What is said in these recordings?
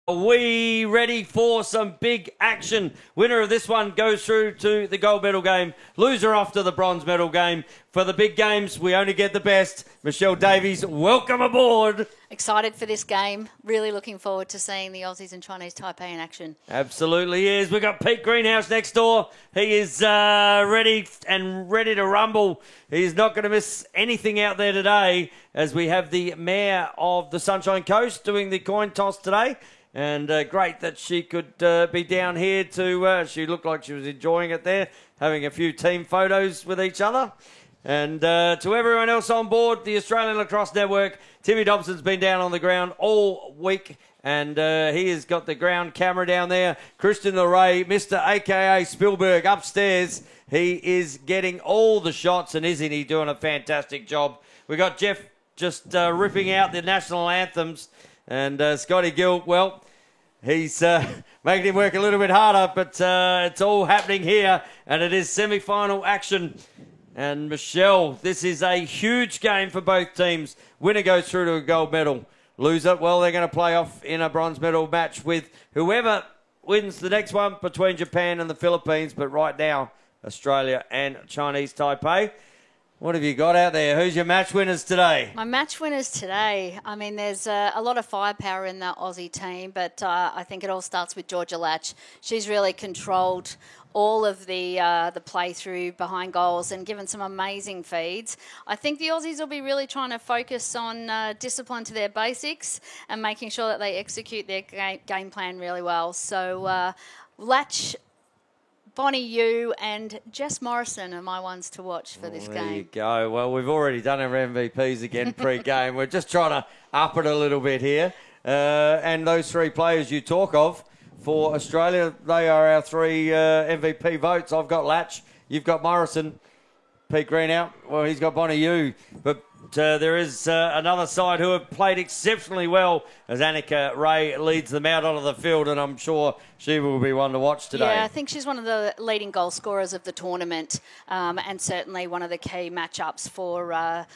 We ready for some big action. Winner of this one goes through to the gold medal game. Loser off to the bronze medal game. For the big games, we only get the best. Michelle Davies, welcome aboard. Excited for this game. Really looking forward to seeing the Aussies and Chinese Taipei in action. Absolutely is. We've got Pete Greenhouse next door. He is ready to rumble. He's not going to miss anything out there today, as we have the Mayor of the Sunshine Coast doing the coin toss today. And great that she could be down here to... she looked like she was enjoying it there, having a few team photos with each other. And to everyone else on board, the Australian Lacrosse Network, Timmy Dobson's been down on the ground all week, and he has got the ground camera down there. Christian LeRae, Mr. AKA Spielberg, upstairs. He is getting all the shots, and isn't he doing a fantastic job? We got Jeff just ripping out the national anthems. And Scotty Gill, well, he's making him work a little bit harder, but it's all happening here, and it is semi-final action. And Michelle, this is a huge game for both teams. Winner goes through to a gold medal. Loser, well, they're going to play off in a bronze medal match with whoever wins the next one between Japan and the Philippines. But right now, Australia and Chinese Taipei. What have you got out there? Who's your match winners today? My match winners today, I mean, there's a lot of firepower in the Aussie team, but I think it all starts with Georgia Latch. She's really controlled all of the play through behind goals and given some amazing feeds. I think the Aussies will be really trying to focus on discipline to their basics and making sure that they execute their game plan really well. So Latch, Bonnie Yu and Jess Morrison are my ones to watch for this game. There you go. Well, we've already done our MVPs again pre-game. We're just trying to up it a little bit here. And those three players you talk of for Australia, they are our three MVP votes. I've got Latch, you've got Morrison, Pete Greenhout, well, he's got Bonnie Yu. But there is another side who have played exceptionally well as Annika Ray leads them out onto the field, and I'm sure she will be one to watch today. Yeah, I think she's one of the leading goal scorers of the tournament, and certainly one of the key matchups for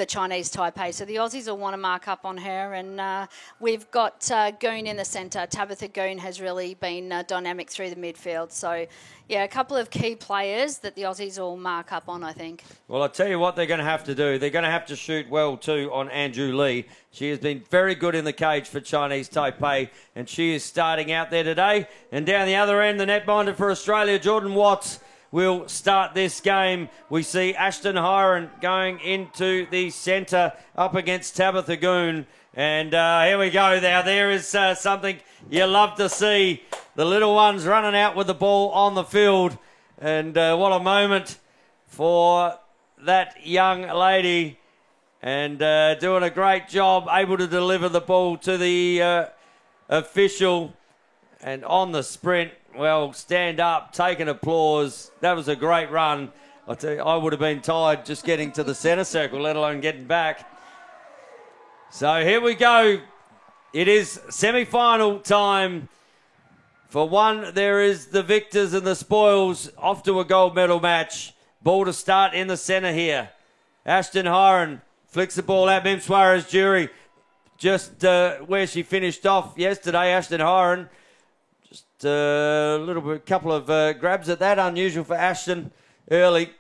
Chinese Taipei. So the Aussies will want to mark up on her, and we've got Goon in the centre. Tabitha Goon has really been dynamic through the midfield. So, yeah, a couple of key players that the Aussies will mark up on, I think. Well, I'll tell you what they're going to have to do. They're going to have to shoot well, too, on Andrew Lee. She has been very good in the cage for Chinese Taipei, and she is starting out there today. And down the other end, the netminder for Australia, Jordan Watts, will start this game. We see Ashton Hiron going into the centre up against Tabitha Goon. And here we go. Now, there is something you love to see. The little ones running out with the ball on the field. And what a moment for that young lady. And doing a great job, able to deliver the ball to the official. And on the sprint, well, stand up, take an applause. That was a great run. I tell you, I would have been tired just getting to the centre circle, let alone getting back. So here we go. It is semi-final time. For one, there is the victors and the spoils off to a gold medal match. Ball to start in the centre here. Ashton Hiron flicks the ball out. Mim Suarez Jury just where she finished off yesterday. Ashton Hiron just a little bit, couple of grabs at that. Unusual for Ashton early.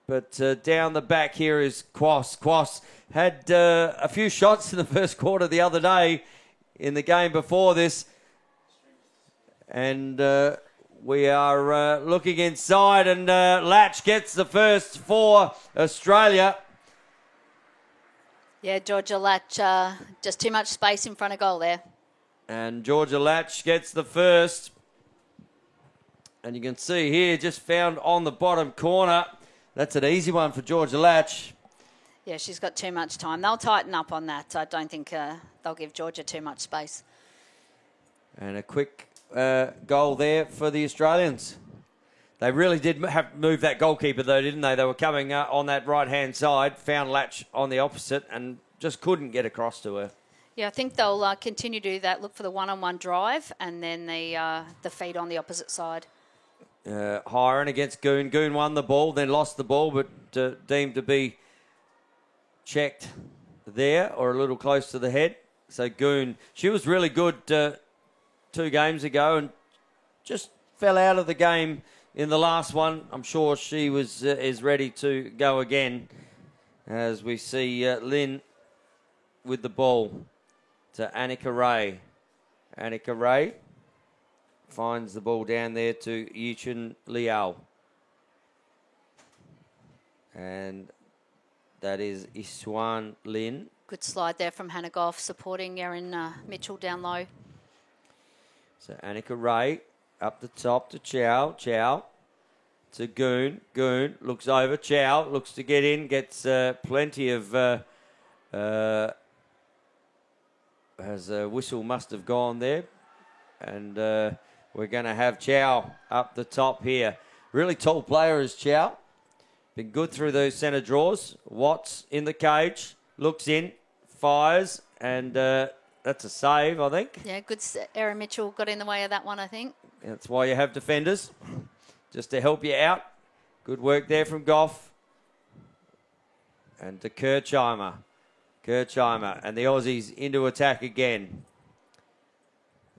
But down the back here is Quas. Quas had a few shots in the first quarter the other day in the game before this. And we are looking inside, and Latch gets the first for Australia. Yeah, Georgia Latch, just too much space in front of goal there. And Georgia Latch gets the first. And you can see here, just found on the bottom corner. That's an easy one for Georgia Latch. Yeah, she's got too much time. They'll tighten up on that. I don't think they'll give Georgia too much space. And a quick goal there for the Australians. They really did have to move that goalkeeper, though, didn't they? They were coming on that right-hand side, found Latch on the opposite, and just couldn't get across to her. Yeah, I think they'll continue to do that, look for the one-on-one drive, and then the feed on the opposite side. Hiron against Goon. Goon won the ball, then lost the ball, but deemed to be checked there or a little close to the head. So Goon, she was really good 2 games ago and just fell out of the game in the last one. I'm sure she is ready to go again. As we see Lynn with the ball to Annika Ray. Annika Ray finds the ball down there to Yichun Liao. And that is Iswan Lin. Good slide there from Hannah Goff, supporting Erin Mitchell down low. So Annika Ray up the top to Chow. Chow to Goon. Goon looks over. Chow looks to get in. Gets plenty of... as a whistle must have gone there. And we're going to have Chow up the top here. Really tall player is Chow. Been good through those centre draws. Watts in the cage. Looks in. Fires. And that's a save, I think. Yeah, good. Erin Mitchell got in the way of that one, I think. That's why you have defenders. Just to help you out. Good work there from Goff. And to Kirchheimer. Kirchheimer. And the Aussies into attack again.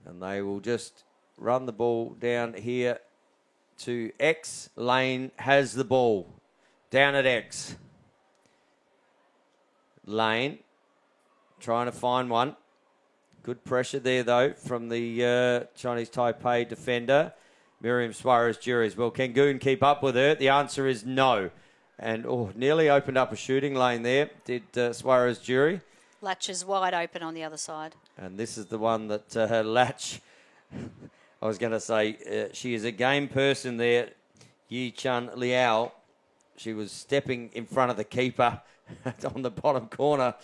And they will just run the ball down here to X. Lane has the ball. Down at X. Lane trying to find one. Good pressure there, though, from the Chinese Taipei defender, Miriam Suarez-Jury. Well, can Goon keep up with her? The answer is no. And nearly opened up a shooting lane there, did Suarez-Jury. Latch is wide open on the other side. And this is the one that Latch, I was going to say, she is a game person there, Yi-Chun Liao. She was stepping in front of the keeper on the bottom corner.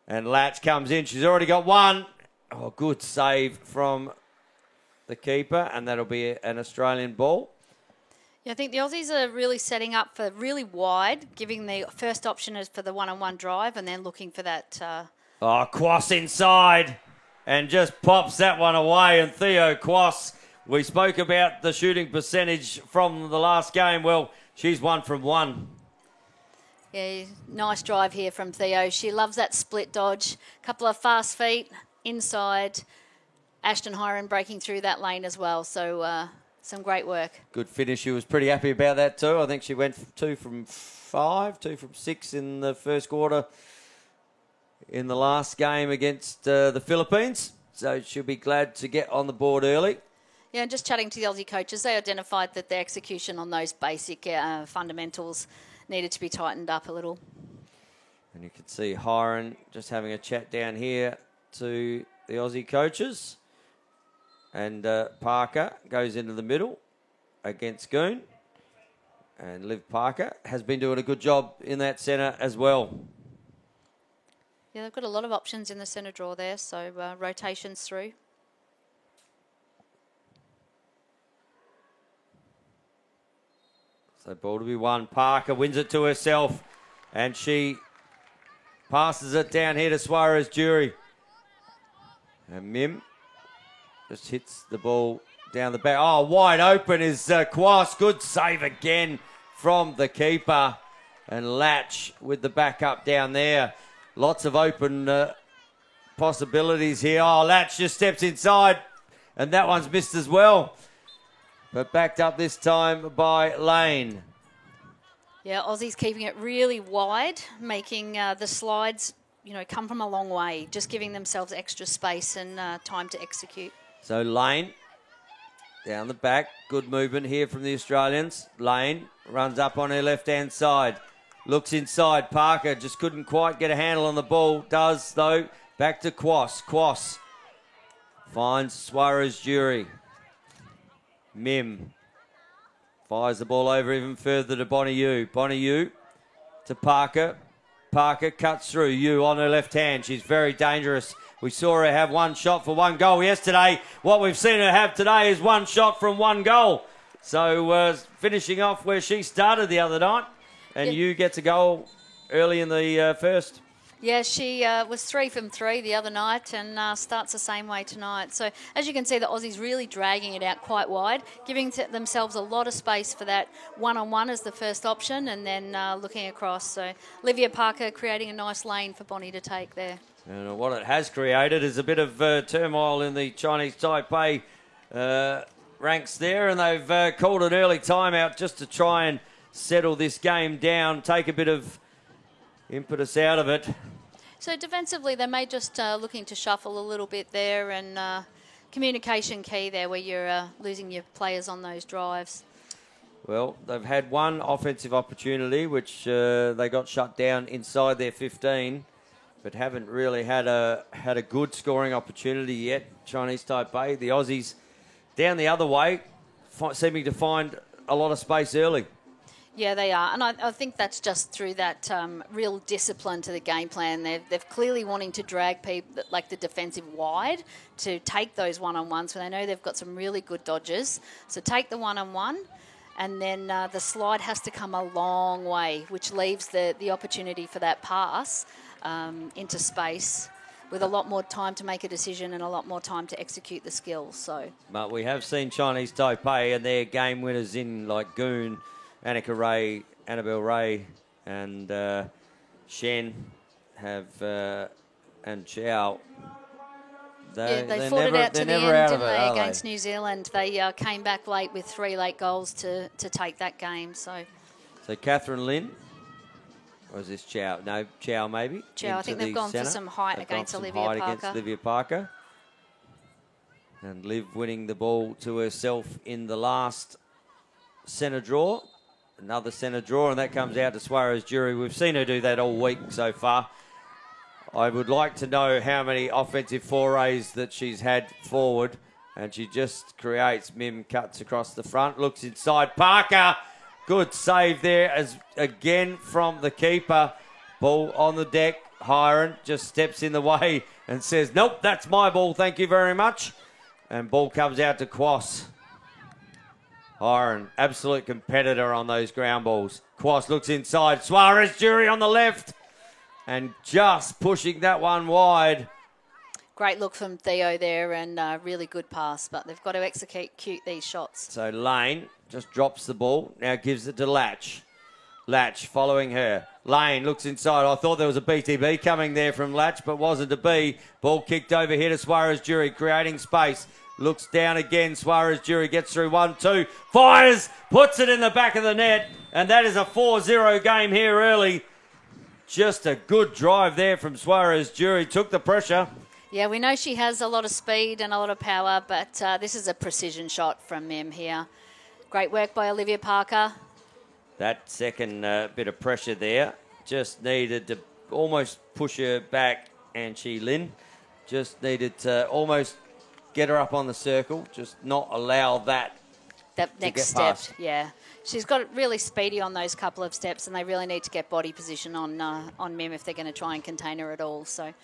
And Latch comes in. She's already got one. Oh, good save from the keeper. And that'll be an Australian ball. Yeah, I think the Aussies are really setting up for really wide, giving the first option is for the one-on-one drive and then looking for that... Quass inside and just pops that one away. And Theo Quass, we spoke about the shooting percentage from the last game. Well, she's 1 from 1. Yeah, nice drive here from Theo. She loves that split dodge. Couple of fast feet inside. Ashton Hiron breaking through that lane as well. So some great work. Good finish. She was pretty happy about that too. I think she went 2 from 5, 2 from 6 in the first quarter in the last game against the Philippines. So she'll be glad to get on the board early. Yeah, and just chatting to the Aussie coaches, they identified that the execution on those basic fundamentals needed to be tightened up a little. And you can see Hiron just having a chat down here to the Aussie coaches. And Parker goes into the middle against Goon. And Liv Parker has been doing a good job in that centre as well. Yeah, they've got a lot of options in the centre draw there, so rotations through. So ball to be won. Parker wins it to herself. And she passes it down here to Suarez-Jury. And Mim just hits the ball down the back. Oh, wide open is Quass. Good save again from the keeper. And Latch with the backup down there. Lots of open possibilities here. Oh, Latch just steps inside. And that one's missed as well. But backed up this time by Lane. Yeah, Aussies keeping it really wide, making the slides, come from a long way, just giving themselves extra space and time to execute. So Lane down the back. Good movement here from the Australians. Lane runs up on her left-hand side. Looks inside. Parker just couldn't quite get a handle on the ball. Does, though. Back to Quass. Quass finds Suarez-Jury. Mim fires the ball over even further to Bonnie Yu. Bonnie Yu to Parker. Parker cuts through. Yu on her left hand. She's very dangerous. We saw her have 1 shot for 1 goal yesterday. What we've seen her have today is 1 shot from 1 goal. So finishing off where she started the other night. And Yu gets a goal early in the first. Yeah, she was 3 from 3 the other night and starts the same way tonight. So as you can see, the Aussies really dragging it out quite wide, giving themselves a lot of space for that one-on-one as the first option, and then looking across. So Olivia Parker creating a nice lane for Bonnie to take there. And what it has created is a bit of turmoil in the Chinese Taipei ranks there, and they've called an early timeout just to try and settle this game down, take a bit of impetus out of it. So defensively, they may just looking to shuffle a little bit there, and communication key there where you're losing your players on those drives. Well, they've had one offensive opportunity, which they got shut down inside their 15, but haven't really had a good scoring opportunity yet. Chinese Taipei, the Aussies down the other way, seeming to find a lot of space early. Yeah, they are. And I think that's just through that real discipline to the game plan. They've clearly wanting to drag people, like the defensive wide, to take those one-on-ones when they know they've got some really good dodgers. So take the one-on-one, and then the slide has to come a long way, which leaves the opportunity for that pass into space with a lot more time to make a decision and a lot more time to execute the skills. So, but we have seen Chinese Taipei and their game winners in like Goon, Annika Ray, Annabelle Ray, and Shen have and Chow. They fought it out to the end, didn't they, against New Zealand? They came back late with 3 late goals to take that game. So Catherine Lin, or is this Chow? No, Chow maybe. Chow. I think they've gone for some height against Olivia Parker. And Liv winning the ball to herself in the last centre draw. Another centre draw, and that comes out to Suarez Jury. We've seen her do that all week so far. I would like to know how many offensive forays that she's had forward, and she just creates. Mim cuts across the front, looks inside. Parker, good save there as again from the keeper. Ball on the deck. Hiron just steps in the way and says, "Nope, that's my ball. Thank you very much." And ball comes out to Quas. Hiron, absolute competitor on those ground balls. Quas looks inside. Suarez Jury on the left. And just pushing that one wide. Great look from Theo there, and really good pass. But they've got to execute these shots. So Lane just drops the ball. Now gives it to Latch. Latch following her. Lane looks inside. I thought there was a BTB coming there from Latch, but wasn't to be. Ball kicked over here to Suarez Jury, creating space. Looks down again. Suarez Jury gets through 1-2. Fires. Puts it in the back of the net. And that is a 4-0 game here early. Just a good drive there from Suarez Jury. Took the pressure. Yeah, we know she has a lot of speed and a lot of power, but this is a precision shot from Mim here. Great work by Olivia Parker. That second bit of pressure there. Just needed to almost push her back. And Lin just needed to almost get her up on the circle, just not allow that next step. Yeah, she's got really speedy on those couple of steps, and they really need to get body position on Mim if they're going to try and contain her at all. So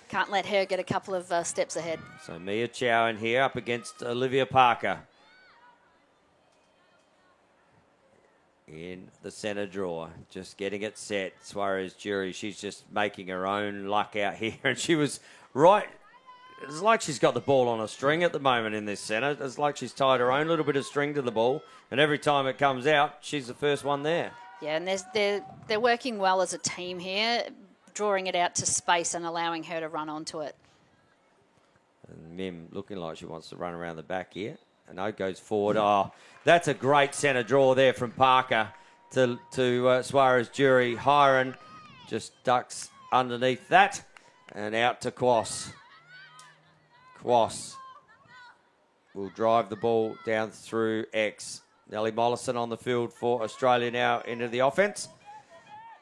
can't let her get a couple of steps ahead. So Mia Chow in here up against Olivia Parker in the centre draw, just getting it set. Suarez Jury, she's just making her own luck out here, and she was right. It's like she's got the ball on a string at the moment in this centre. It's like she's tied her own little bit of string to the ball, and every time it comes out, she's the first one there. Yeah, and they're working well as a team here, drawing it out to space and allowing her to run onto it. And Mim looking like she wants to run around the back here. And O goes forward. Oh, that's a great centre draw there from Parker to Suarez Jury. Hiron just ducks underneath that and out to Quas. Quas will drive the ball down through X. Nellie Mollison on the field for Australia now into the offence.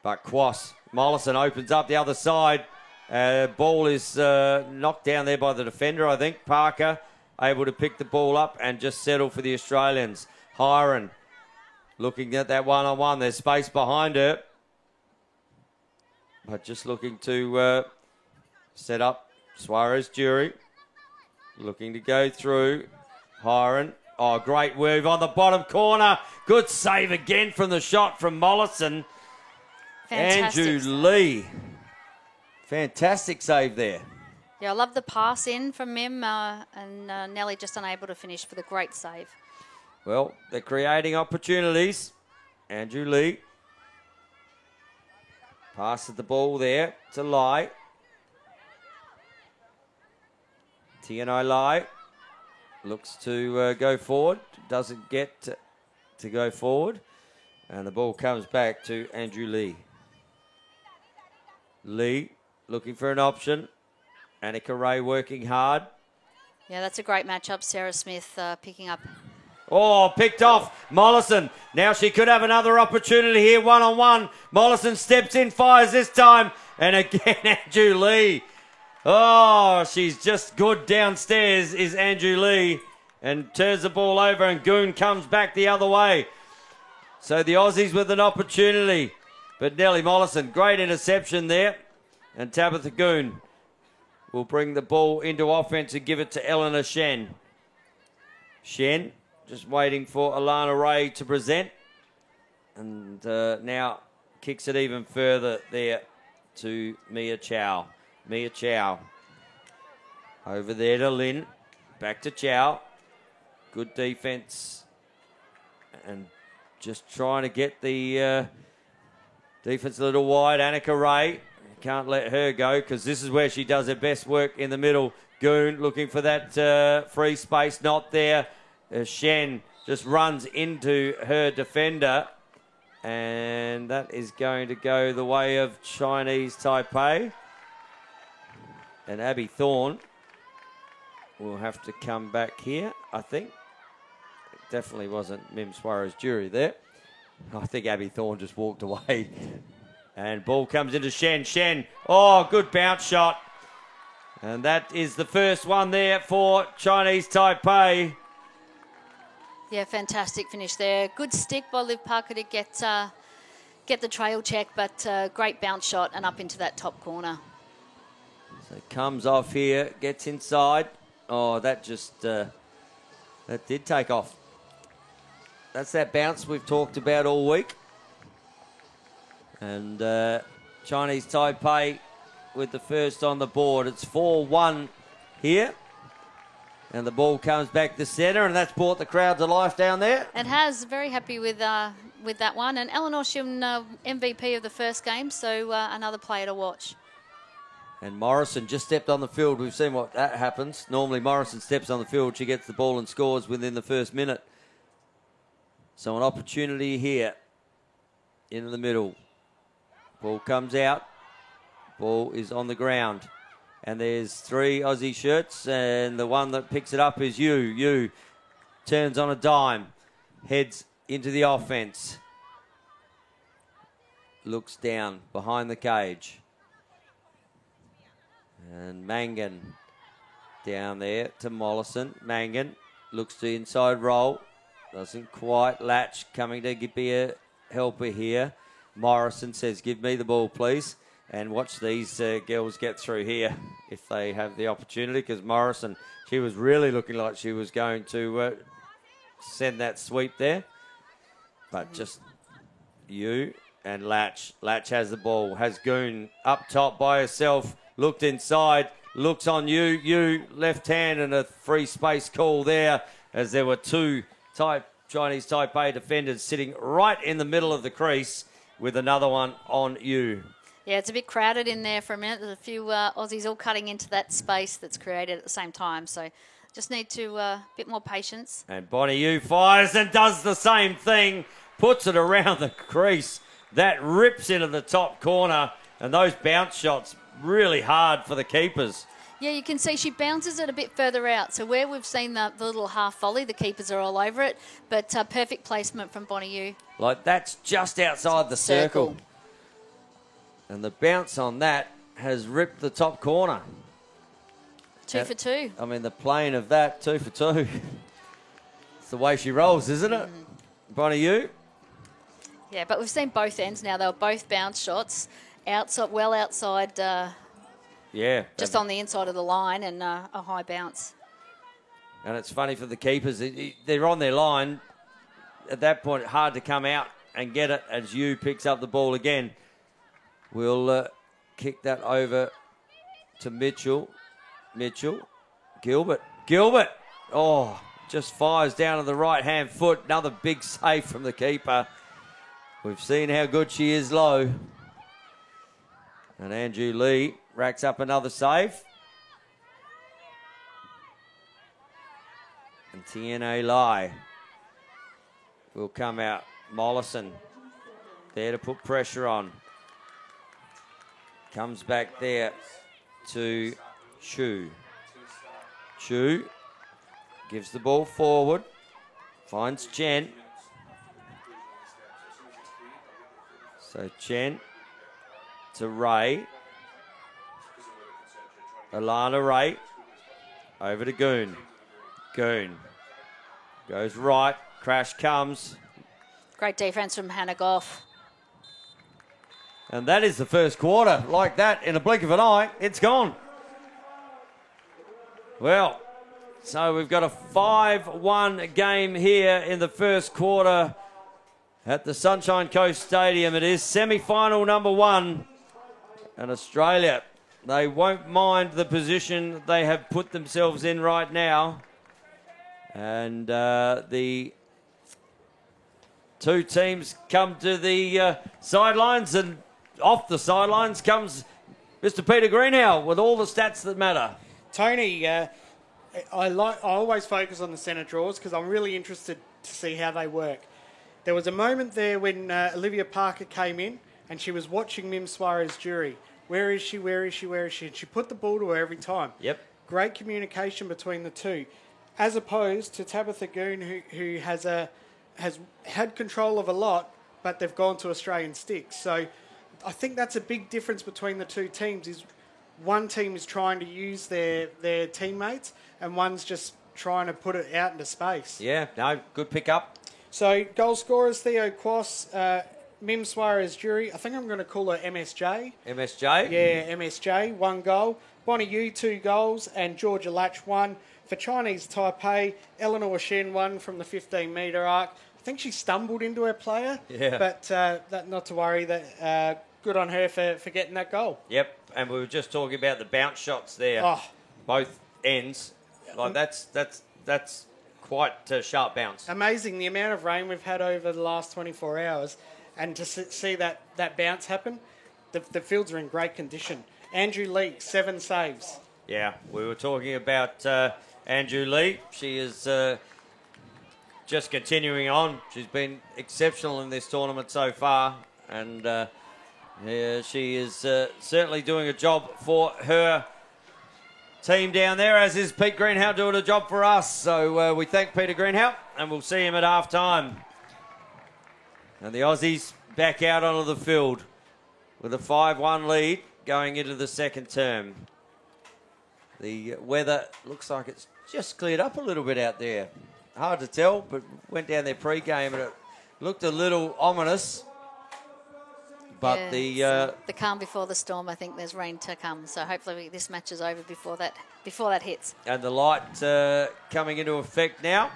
But Quas, Mollison opens up the other side. Ball is knocked down there by the defender, I think. Parker able to pick the ball up and just settle for the Australians. Hiron looking at that one-on-one. There's space behind her. But just looking to set up Suarez Jury. Looking to go through. Hiron. Oh, great move on the bottom corner. Good save again from the shot from Mollison. Fantastic Andrew save. Lee. Fantastic save there. Yeah, I love the pass in from Mim, and Nelly just unable to finish for the great save. Well, they're creating opportunities. Andrew Lee passes the ball there to Lai. Tianai Lai looks to go forward. Doesn't get to go forward. And the ball comes back to Andrew Lee. Lee looking for an option. Annika Ray working hard. Yeah, that's a great matchup. Sarah Smith picking up. Oh, picked off. Mollison. Now she could have another opportunity here, one-on-one. Mollison steps in, fires this time. And again, Andrew Lee. Oh, she's just good downstairs, is Andrew Lee. And turns the ball over, and Goon comes back the other way. So the Aussies with an opportunity. But Nellie Mollison, great interception there. And Tabitha Goon will bring the ball into offense and give it to Eleanor Shen. Shen just waiting for Alana Ray to present. And now kicks it even further there to Mia Chow. Mia Chow. Over there to Lynn. Back to Chow. Good defense. And just trying to get the defense a little wide. Annika Ray. Can't let her go because this is where she does her best work in the middle. Goon looking for that free space. Not there. Shen just runs into her defender. And that is going to go the way of Chinese Taipei. And Abby Thorne will have to come back here, I think. It definitely wasn't Mim Suarez jury there. I think Abby Thorne just walked away. And ball comes into Shen. Shen, oh, good bounce shot. And that is the first one there for Chinese Taipei. Yeah, fantastic finish there. Good stick by Liv Parker to get the trail check, but great bounce shot and up into that top corner. So comes off here, gets inside. Oh, that just, that did take off. That's that bounce we've talked about all week. And Chinese Taipei with the first on the board. It's 4-1 here. And the ball comes back to centre, and that's brought the crowd to life down there. It has. Very happy with that one. And Eleanor Shim, MVP of the first game, so another player to watch. And Morrison just stepped on the field. We've seen what that happens. Normally Morrison steps on the field. She gets the ball and scores within the first minute. So an opportunity here in the middle. Ball comes out. Ball is on the ground. And there's 3 Aussie shirts. And the one that picks it up is Yu. Yu turns on a dime. Heads into the offense. Looks down behind the cage. And Mangan down there to Mollison. Mangan looks to inside roll. Doesn't quite. Latch coming to be a helper here. Morrison says, give me the ball, please. And watch these girls get through here if they have the opportunity, because Morrison, she was really looking like she was going to send that sweep there. But just you and Latch. Latch has the ball. Has Goon up top by herself. Looked inside. Looks on you. You left hand, and a free space call there as there were 2 Chinese Taipei defenders sitting right in the middle of the crease with another one on you. Yeah, it's a bit crowded in there for a minute. There's a few Aussies all cutting into that space that's created at the same time. So just need to a bit more patience. And Bonnie Yu fires and does the same thing. Puts it around the crease. That rips into the top corner. And those bounce shots really hard for the keepers. Yeah, you can see she bounces it a bit further out. So where we've seen the little half volley, the keepers are all over it. But perfect placement from Bonnie Yu. Like, that's just outside the circle. And the bounce on that has ripped the top corner. 2 for 2. I mean, the plane of that, 2 for 2. It's the way she rolls, isn't it? Bonnie Yu? Yeah, but we've seen both ends now. They were both bounce shots. Outside, well outside, just on the inside of the line, and a high bounce. And it's funny for the keepers. They're on their line. At that point, hard to come out and get it as Yu picks up the ball again. We'll kick that over to Mitchell. Gilbert. Oh, just fires down to the right-hand foot. Another big save from the keeper. We've seen how good she is low. And Andrew Lee racks up another save. And Tiene Lai will come out. Mollison there to put pressure on. Comes back there to Chu. Chu gives the ball forward. Finds Chen. So Chen to Ray. Alana Ray. Over to Goon. Goon goes right. Crash comes. Great defence from Hannah Goff. And that is the first quarter. Like that, in a blink of an eye, it's gone. Well, so we've got a 5-1 game here in the first quarter at the Sunshine Coast Stadium. It is semi-final number 1. And Australia, they won't mind the position they have put themselves in right now. And the two teams come to the sidelines, and off the sidelines comes Mr. Peter Greenhow with all the stats that matter. Tony, I always focus on the centre draws because I'm really interested to see how they work. There was a moment there when Olivia Parker came in and she was watching Mim Suarez-Jury. Where is she? And she put the ball to her every time. Yep. Great communication between the two. As opposed to Tabitha Goon, who has had control of a lot, but they've gone to Australian sticks. So I think that's a big difference between the two teams. Is one team is trying to use their teammates, and one's just trying to put it out into space. Yeah, no, good pick up. So goal scorers, Theo Quass, Mim Suarez-Jury. I think I'm going to call her MSJ. MSJ? Yeah, MSJ, 1 goal. Bonnie Yu, 2 goals, and Georgia Latch, 1. For Chinese Taipei, Eleanor Shen, 1 from the 15-metre arc. I think she stumbled into her player, but not to worry. That good on her for getting that goal. Yep, and we were just talking about the bounce shots there. Oh. Both ends. Like that's quite a sharp bounce. Amazing the amount of rain we've had over the last 24 hours, and to see that bounce happen, the fields are in great condition. Andrew Lee, 7 saves. Yeah, we were talking about Andrew Lee. She is just continuing on. She's been exceptional in this tournament so far, and she is certainly doing a job for her team down there, as is Pete Greenhow doing a job for us. So we thank Peter Greenhow, and we'll see him at half-time. And the Aussies back out onto the field with a 5-1 lead going into the second term. The weather looks like it's just cleared up a little bit out there. Hard to tell, but went down there pre-game and it looked a little ominous. But the calm before the storm. I think there's rain to come, so hopefully this match is over before that hits. And the light coming into effect now.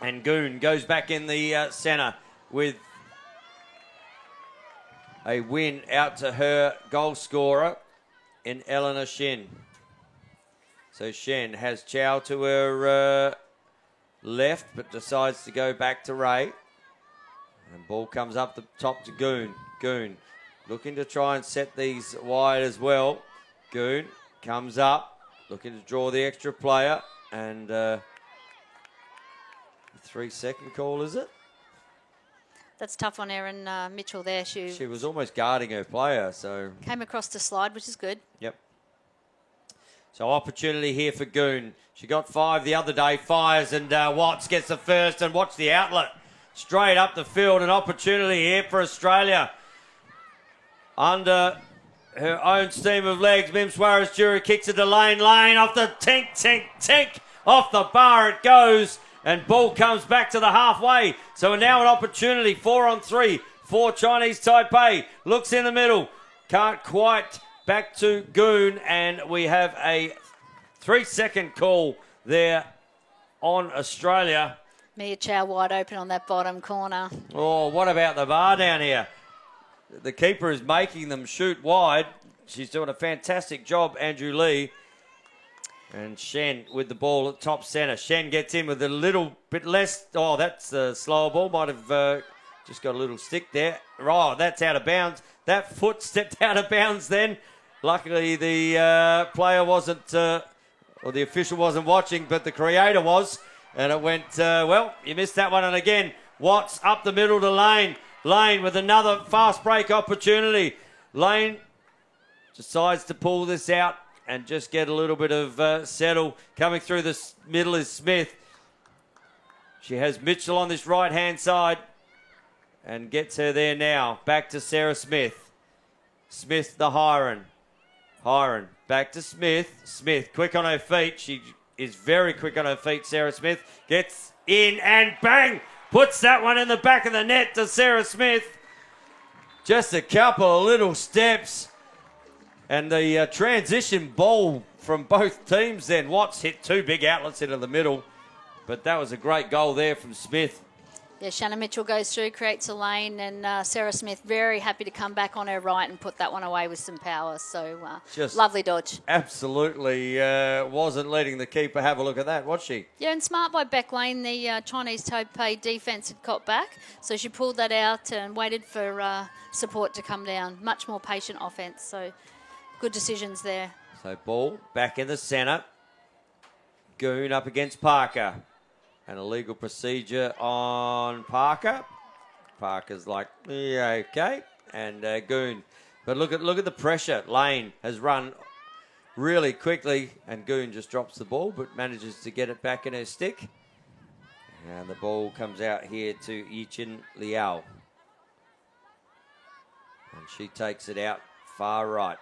And Goon goes back in the centre with a win out to her goal scorer in Eleanor Shen. So Shen has Chow to her left, but decides to go back to Ray. And ball comes up the top to Goon. Goon looking to try and set these wide as well. Goon comes up, looking to draw the extra player. And 3-second call, is it? That's tough on Erin Mitchell there. She was almost guarding her player, so... Came across to slide, which is good. Yep. So opportunity here for Goon. She got 5 the other day, fires, and Watts gets the first, and watch the outlet. Straight up the field, an opportunity here for Australia. Under her own steam of legs, Mim Suarez-Jury kicks it to Lane. Lane off the tink. Off the bar it goes. And ball comes back to the halfway. So now an opportunity, 4-on-3 for Chinese Taipei. Looks in the middle. Can't quite. Back to Goon. And we have a 3-second call there on Australia. Mia Chow wide open on that bottom corner. Oh, what about the bar down here? the keeper is making them shoot wide. She's doing a fantastic job, Andrew Lee. And Shen with the ball at top centre. Shen gets in with a little bit less. Oh, that's a slower ball. Might have just got a little stick there. Oh, that's out of bounds. That foot stepped out of bounds then. Luckily, the player wasn't, or the official wasn't watching, but the creator was. And it went, well, you missed that one. And again, Watts up the middle to Lane. Lane with another fast break opportunity. Lane decides to pull this out and just get a little bit of settle. Coming through the middle is Smith. She has Mitchell on this right-hand side and gets her there now. Back to Sarah Smith. Smith the Hiron. Hiron back to Smith. Smith quick on her feet. She is very quick on her feet, Sarah Smith. Gets in and bang! Puts that one in the back of the net to Sarah Smith. Just a couple of little steps. And the transition ball from both teams then. Watts hit 2 big outlets into the middle. But that was a great goal there from Smith. Yeah, Shannon Mitchell goes through, creates a lane, and Sarah Smith very happy to come back on her right and put that one away with some power. So, lovely dodge. Absolutely wasn't letting the keeper have a look at that, was she? Yeah, and smart by Beck Lane. The Chinese Taipei defence had caught back, so she pulled that out and waited for support to come down. Much more patient offence, so good decisions there. So ball back in the centre. Goon up against Parker. An illegal procedure on Parker. Parker's like, yeah, okay. And Goon. But look at the pressure. Lane has run really quickly, and Goon just drops the ball, but manages to get it back in her stick. And the ball comes out here to Yichin Liao. And she takes it out far right.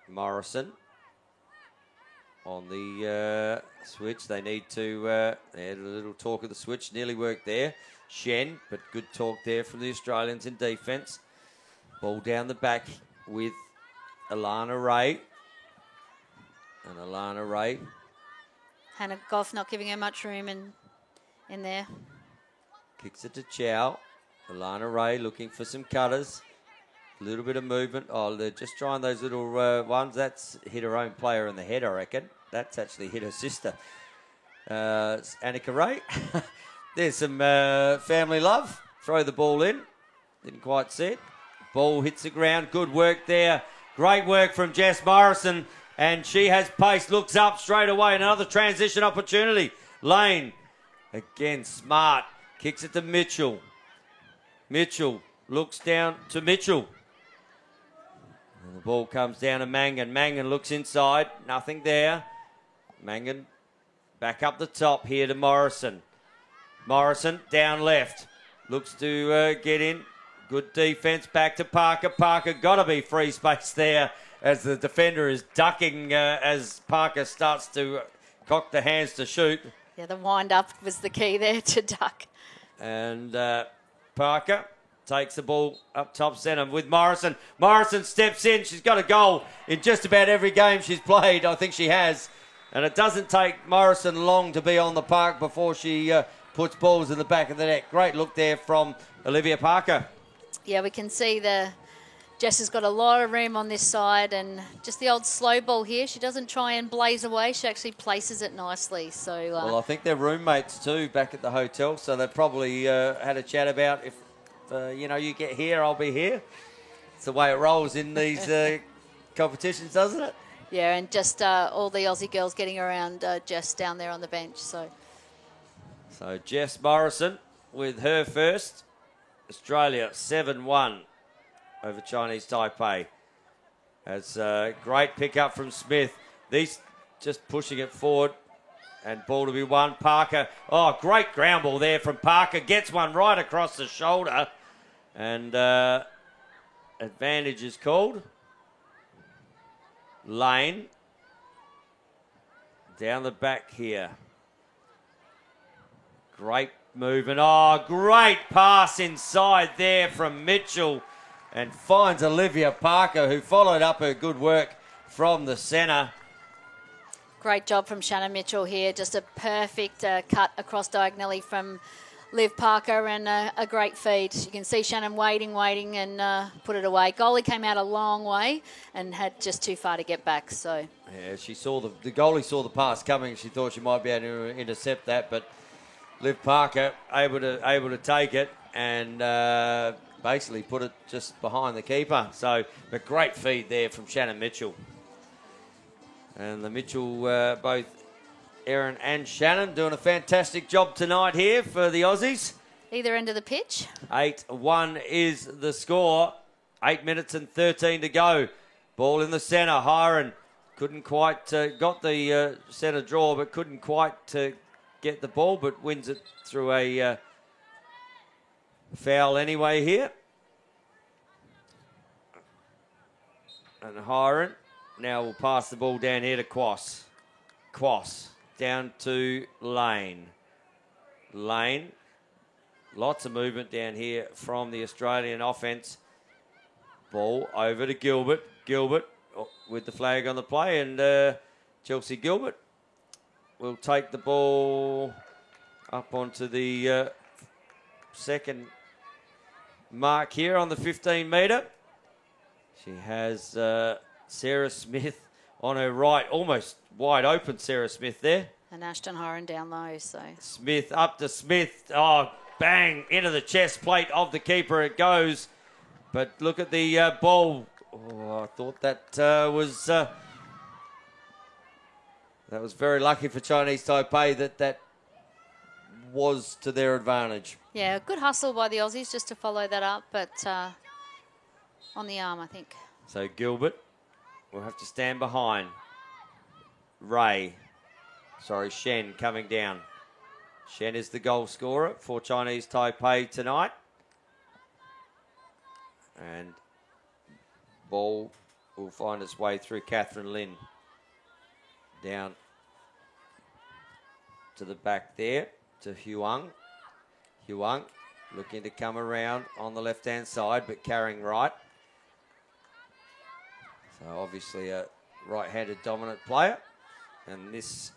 Morrison on the switch. They need to, they had a little talk of the switch. Nearly worked there. Shen, but good talk there from the Australians in defence. Ball down the back with Alana Ray. And Alana Ray. Hannah Goff not giving her much room in there. Kicks it to Chow. Alana Ray looking for some cutters. A little bit of movement. Oh, they're just trying those little ones. That's hit her own player in the head, I reckon. That's actually hit her sister. Annika Ray. There's some family love. Throw the ball in. Didn't quite see it. Ball hits the ground. Good work there. Great work from Jess Morrison. And she has pace. Looks up straight away. Another transition opportunity. Lane. Again, smart. Kicks it to Mitchell. Mitchell looks down to Mitchell. And the ball comes down to Mangan. Mangan looks inside. Nothing there. Mangan back up the top here to Morrison. Morrison down left. Looks to get in. Good defence. Back to Parker. Parker got to be free space there as the defender is ducking as Parker starts to cock the hands to shoot. Yeah, the wind-up was the key there to duck. And Parker takes the ball up top centre with Morrison. Morrison steps in. She's got a goal in just about every game she's played. I think she has. And it doesn't take Morrison long to be on the park before she puts balls in the back of the net. Great look there from Olivia Parker. Yeah, we can see Jess has got a lot of room on this side, and just the old slow ball here. She doesn't try and blaze away. She actually places it nicely. So well, I think they're roommates too back at the hotel, so they probably had a chat about if you get here, I'll be here. It's the way it rolls in these competitions, doesn't it? Yeah, and just all the Aussie girls getting around Jess down there on the bench. So Jess Morrison with her first. Australia 7-1 over Chinese Taipei. As a great pick-up from Smith. These just pushing it forward. And ball to be won. Parker. Oh, great ground ball there from Parker. Gets one right across the shoulder. And advantage is called. Lane. Down the back here. Great movement. Oh, great pass inside there from Mitchell. And finds Olivia Parker, who followed up her good work from the centre. Great job from Shannon Mitchell here. Just a perfect cut across diagonally from Liv Parker, and a great feed. You can see Shannon waiting, and put it away. Goalie came out a long way and had just too far to get back. So yeah, she saw the goalie saw the pass coming. She thought she might be able to intercept that, but Liv Parker able to take it and basically put it just behind the keeper. So a great feed there from Shannon Mitchell. And the Mitchell, both Erin and Shannon, doing a fantastic job tonight here for the Aussies. either end of the pitch. 8-1 is the score. 8 minutes and 13 to go. Ball in the centre. Hiron couldn't quite got the centre draw, but couldn't quite get the ball, but wins it through a foul anyway here. And Hiron now will pass the ball down here to Quass. Quass down to Lane. Lane. Lots of movement down here from the Australian offence. Ball over to Gilbert. Gilbert with the flag on the play, and Chelsea Gilbert will take the ball up onto the second mark here on the 15-metre. She has Sarah Smith on her right, almost wide open Sarah Smith there. And Ashton Hiron down low, so. Smith up to Smith. Oh, bang, into the chest plate of the keeper it goes. But look at the ball. Oh, I thought that was very lucky for Chinese Taipei that was to their advantage. Yeah, good hustle by the Aussies just to follow that up, but on the arm, I think. So Gilbert will have to stand behind. Shen coming down. Shen is the goal scorer for Chinese Taipei tonight. And ball will find its way through Catherine Lin. Down to the back there to Huang. Huang looking to come around on the left-hand side, but carrying right. So obviously a right-handed dominant player. And this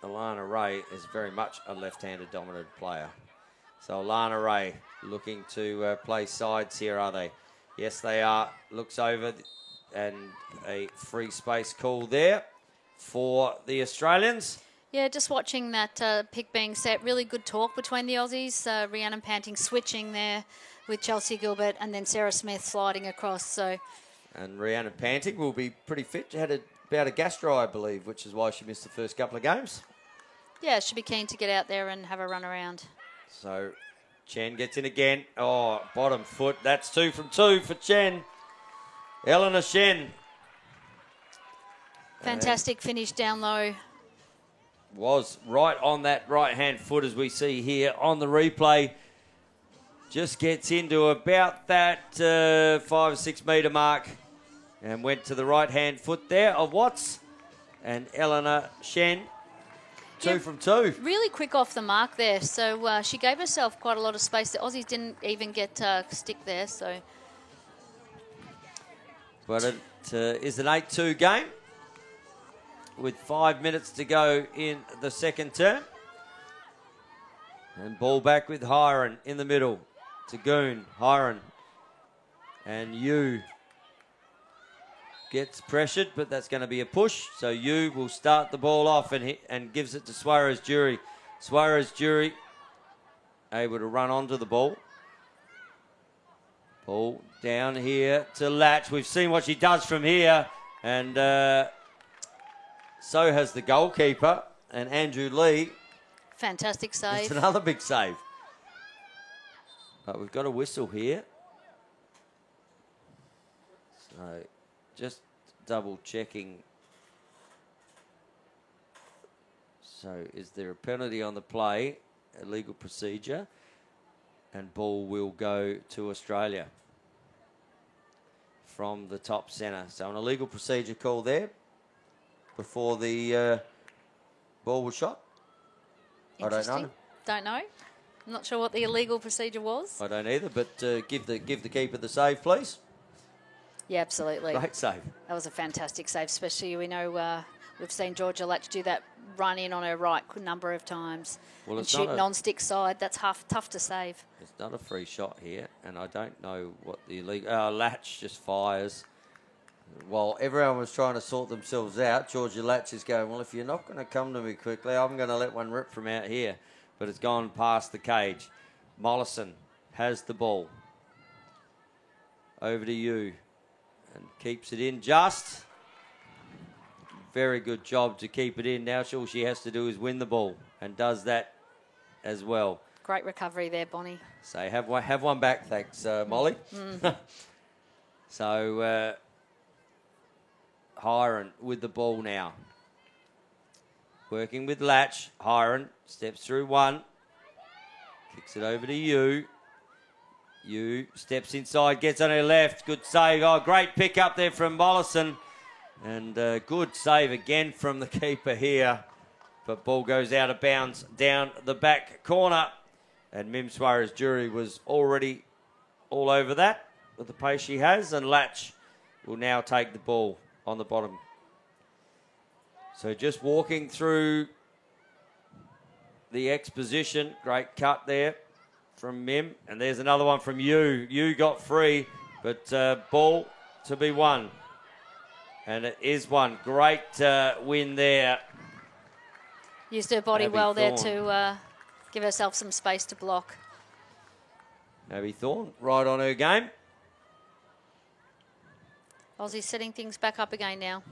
Alana Ray is very much a left-handed dominant player. So Alana Ray looking to play sides here, are they? Yes, they are. Looks over and a free space call there for the Australians. Yeah, just watching that pick being set. Really good talk between the Aussies. Rhiannon Panting switching there with Chelsea Gilbert, and then Sarah Smith sliding across. So, and Rhiannon Panting will be pretty fit. She had a bout of gastro, I believe, which is why she missed the first couple of games. Yeah, she'll be keen to get out there and have a run around. So Chen gets in again. Oh, bottom foot. That's 2 from 2 for Chen. Eleanor Shen. Fantastic finish down low. Was right on that right-hand foot, as we see here on the replay. Just gets into about that 5 or 6 metre mark and went to the right-hand foot there of Watts. And Eleanor Shen, 2 from 2. Really quick off the mark there. So she gave herself quite a lot of space. The Aussies didn't even get stick there. So, but it is an 8-2 game with 5 minutes to go in the second term. And ball back with Hiron in the middle to Goon. Hiron and Yu gets pressured, but that's going to be a push. So Yu will start the ball off and gives it to Suarez Jury. Suarez Jury able to run onto the ball. Ball down here to Latch. We've seen what she does from here, and so has the goalkeeper and Andrew Lee. Fantastic save. It's another big save. But we've got a whistle here. So just double checking. So is there a penalty on the play? A legal procedure. And ball will go to Australia from the top centre. So an illegal procedure call there before the ball was shot. I don't know. Don't know. I'm not sure what the illegal procedure was. I don't either, but give the keeper the save, please. Yeah, absolutely. Great save. That was a fantastic save, especially we know We've seen Georgia Latch do that run in on her right a number of times. Well, and it's not shoot non-stick side. That's tough to save. It's not a free shot here, and I don't know what the illegal... Latch just fires. While everyone was trying to sort themselves out, Georgia Latch is going, well, if you're not going to come to me quickly, I'm going to let one rip from out here. But it's gone past the cage. Mollison has the ball. Over to you. And keeps it in just. Very good job to keep it in. Now all she has to do is win the ball, and does that as well. Great recovery there, Bonnie. So have one back, thanks, Molly. So Hiron with the ball now. Working with Latch. Hiron steps through one. Kicks it over to you. You steps inside, gets on her left. Good save. Oh, great pick up there from Mollison. And good save again from the keeper here. But ball goes out of bounds down the back corner. And Mim Suarez-Durie was already all over that with the pace she has. And Latch will now take the ball on the bottom. So just walking through the exposition. Great cut there from Mim. And there's another one from you. You got free, but ball to be won. And it is one. Great win there. Used her body Abby well there Thorne. to give herself some space to block. Abby Thorne right on her game. Aussie's setting things back up again now.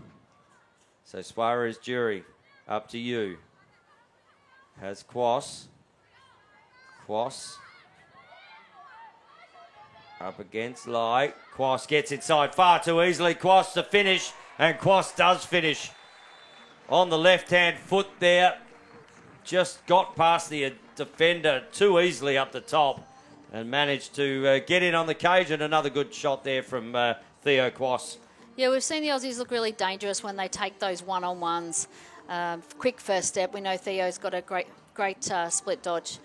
So Suarez-Durie, up to you. Has Quass. Quass. Up against Lai. Quass gets inside far too easily. Quass to finish, and Quass does finish. On the left-hand foot there. Just got past the defender too easily up the top and managed to get in on the cage, and another good shot there from Theo Quass. Yeah, we've seen the Aussies look really dangerous when they take those one-on-ones. Quick first step. We know Theo's got a great split dodge.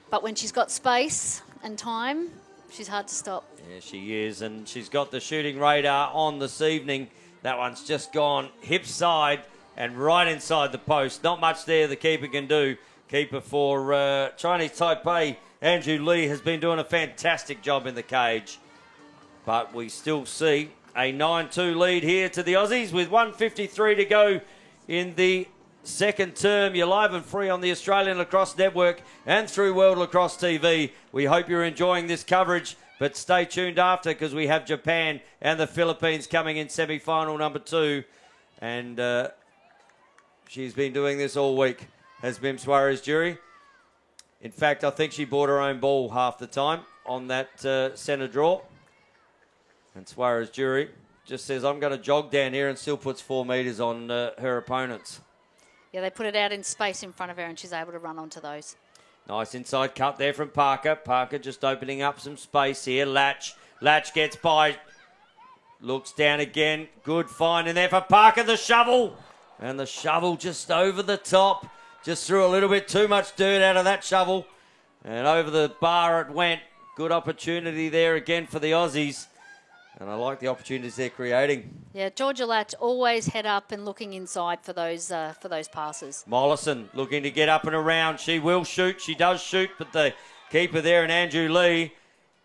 But when she's got space and time, she's hard to stop. Yeah, she is, and she's got the shooting radar on this evening. That one's just gone hip side and right inside the post. Not much there the keeper can do. Keeper for Chinese Taipei, Andrew Lee, has been doing a fantastic job in the cage. But we still see a 9-2 lead here to the Aussies with 1:53 to go in the second term. You're live and free on the Australian Lacrosse Network and through World Lacrosse TV. We hope you're enjoying this coverage, but stay tuned after, because we have Japan and the Philippines coming in semi-final number 2. And she's been doing this all week, has Mim Suarez-Durie. In fact, I think she bought her own ball half the time on that centre draw. And Suarez-Durie just says, I'm going to jog down here, and still puts 4 metres on her opponents. Yeah, they put it out in space in front of her, and she's able to run onto those. Nice inside cut there from Parker. Parker just opening up some space here. Latch gets by. Looks down again. Good find in there for Parker. The shovel. And the shovel just over the top. Just threw a little bit too much dirt out of that shovel. And over the bar it went. Good opportunity there again for the Aussies. And I like the opportunities they're creating. Yeah, Georgia Latch always head up and looking inside for those passes. Mollison looking to get up and around. She will shoot. She does shoot, but the keeper there, and Andrew Lee,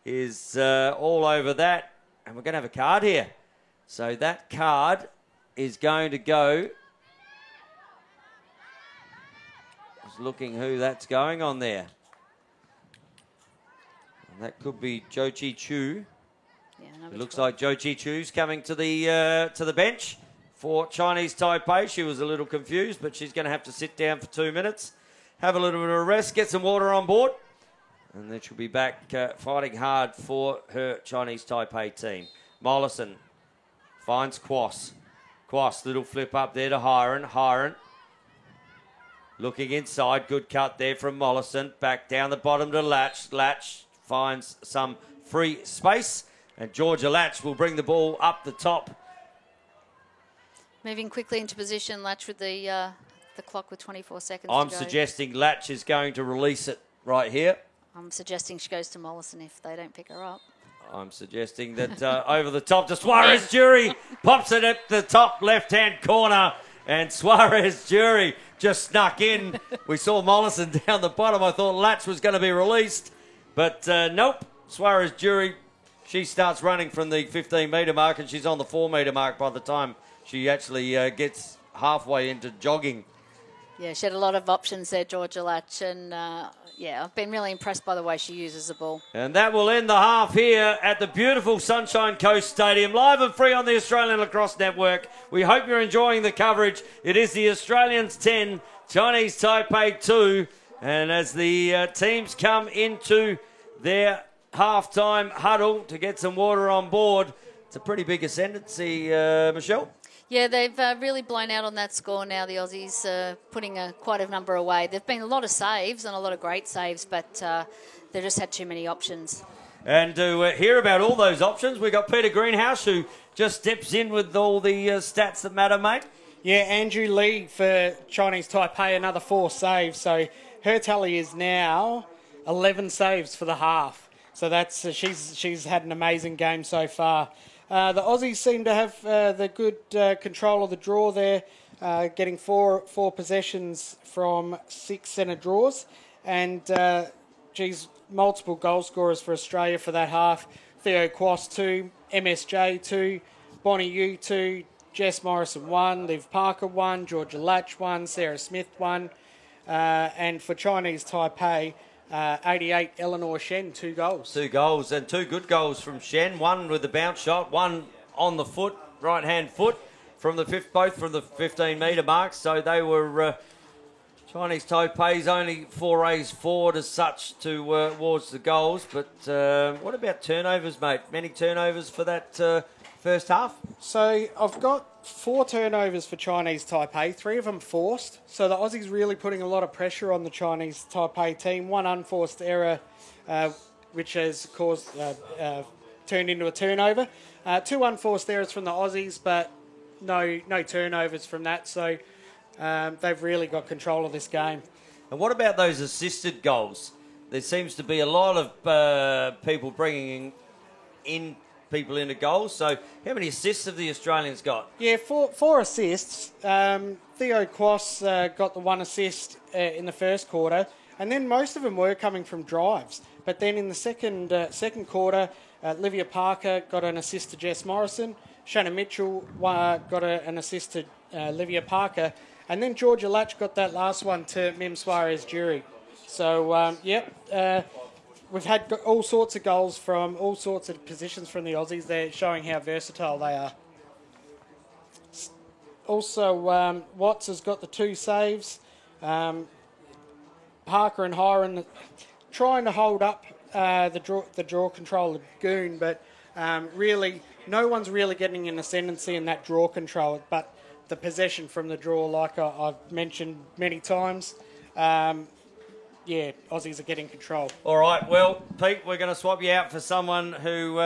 is all over that. And we're going to have a card here. So that card is going to go. Just looking who that's going on there. And that could be Zhou Chi Chu. Yeah, It looks like Zhou Chi Chu's coming to the bench for Chinese Taipei. She was a little confused, but she's going to have to sit down for 2 minutes, have a little bit of a rest, get some water on board, and then she'll be back fighting hard for her Chinese Taipei team. Mollison finds Quass. Quass, little flip up there to Hiron. Hiron looking inside. Good cut there from Mollison. Back down the bottom to Latch. Latch finds some free space. And Georgia Latch will bring the ball up the top. Moving quickly into position, Latch with the clock with 24 seconds I'm to go. suggesting Latch is going to release it right here. I'm suggesting she goes to Mollison if they don't pick her up. I'm suggesting that over the top to Suarez-Durie. Pops it at the top left-hand corner. And Suarez Jury just snuck in. We saw Mollison down the bottom. I thought Latch was going to be released. But nope. Suarez Jury, she starts running from the 15-metre mark and she's on the 4-metre mark by the time she actually gets halfway into jogging. Yeah, she had a lot of options there, Georgia Latch. And, I've been really impressed by the way she uses the ball. And that will end the half here at the beautiful Sunshine Coast Stadium, live and free on the Australian Lacrosse Network. We hope you're enjoying the coverage. It is the Australians 10, Chinese Taipei 2. And as the teams come into their halftime huddle to get some water on board, it's a pretty big ascendancy, Michelle. Yeah, they've really blown out on that score now, the Aussies, putting quite a number away. There've been a lot of saves and a lot of great saves, but they've just had too many options. And to hear about all those options, we've got Peter Greenhouse, who just steps in with all the stats that matter, mate. Yeah, Andrew Lee for Chinese Taipei, another 4 saves. So her tally is now 11 saves for the half. So that's she's had an amazing game so far. The Aussies seem to have the good control of the draw there, getting four possessions from 6 centre draws. And, multiple goal scorers for Australia for that half. Theo Quas 2, MSJ 2, Bonnie Yu 2, Jess Morrison 1, Liv Parker 1, Georgia Latch 1, Sarah Smith 1. And for Chinese Taipei, 88, Eleanor Shen, 2 goals. 2 goals, and 2 good goals from Shen. One with the bounce shot, one on the foot, right-hand foot, both from the 15-metre mark. So they were Chinese Taipei's only forays forward as such towards the goals. But what about turnovers, mate? Many turnovers for that first half? So I've got 4 turnovers for Chinese Taipei, 3 of them forced. So the Aussies really putting a lot of pressure on the Chinese Taipei team. 1 unforced error, which has caused turned into a turnover. 2 unforced errors from the Aussies, but no turnovers from that. So they've really got control of this game. And what about those assisted goals? There seems to be a lot of people bringing in people into goals. So how many assists have the Australians got? Yeah, 4 assists. Theo Quas got the 1 assist in the first quarter, and then most of them were coming from drives. But then in the second quarter, Livia Parker got an assist to Jess Morrison, Shannon Mitchell got an assist to Livia Parker, and then Georgia Latch got that last one to Mim Suarez Jury. So, we've had all sorts of goals from all sorts of positions from the Aussies. They're showing how versatile they are. Also, Watts has got the 2 saves. Parker and Hiron trying to hold up the draw control of Goon, but really no one's really getting an ascendancy in that draw control. But the possession from the draw, like I've mentioned many times, Aussies are getting control. All right, well, Pete, we're going to swap you out for someone who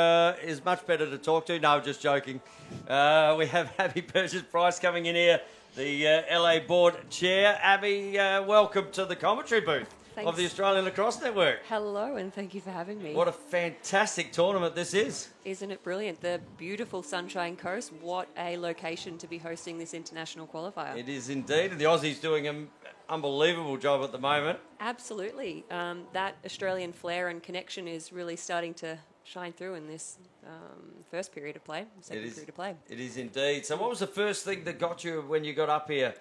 is much better to talk to. No, just joking. We have Abby Purchase-Price coming in here, the LA Board Chair. Abby, welcome to the commentary booth. Thanks. Of the Australian Lacrosse Network. Hello, and thank you for having me. What a fantastic tournament this is. Isn't it brilliant? The beautiful Sunshine Coast. What a location to be hosting this international qualifier. It is indeed. And the Aussies doing an unbelievable job at the moment. Absolutely. That Australian flair and connection is really starting to shine through in this first period of play, period of play. It is indeed. So what was the first thing that got you when you got up here?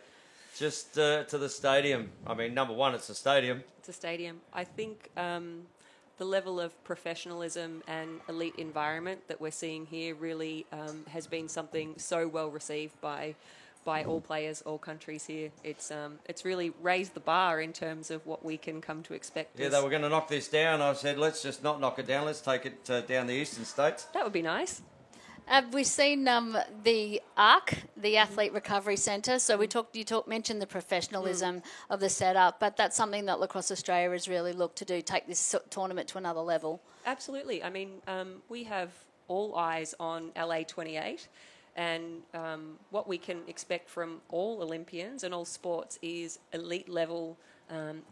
Just to the stadium. I mean, number one, it's a stadium. It's a stadium. I think the level of professionalism and elite environment that we're seeing here really has been something so well received by all players, all countries here. It's really raised the bar in terms of what we can come to expect. Yeah, they were going to knock this down. I said, let's just not knock it down. Let's take it down the eastern states. That would be nice. We've seen the ARC, the Athlete Recovery Centre. So you mentioned the professionalism of the setup, but that's something that Lacrosse Australia has really looked to do, take this tournament to another level. Absolutely. I mean, we have all eyes on LA 28, and what we can expect from all Olympians and all sports is elite level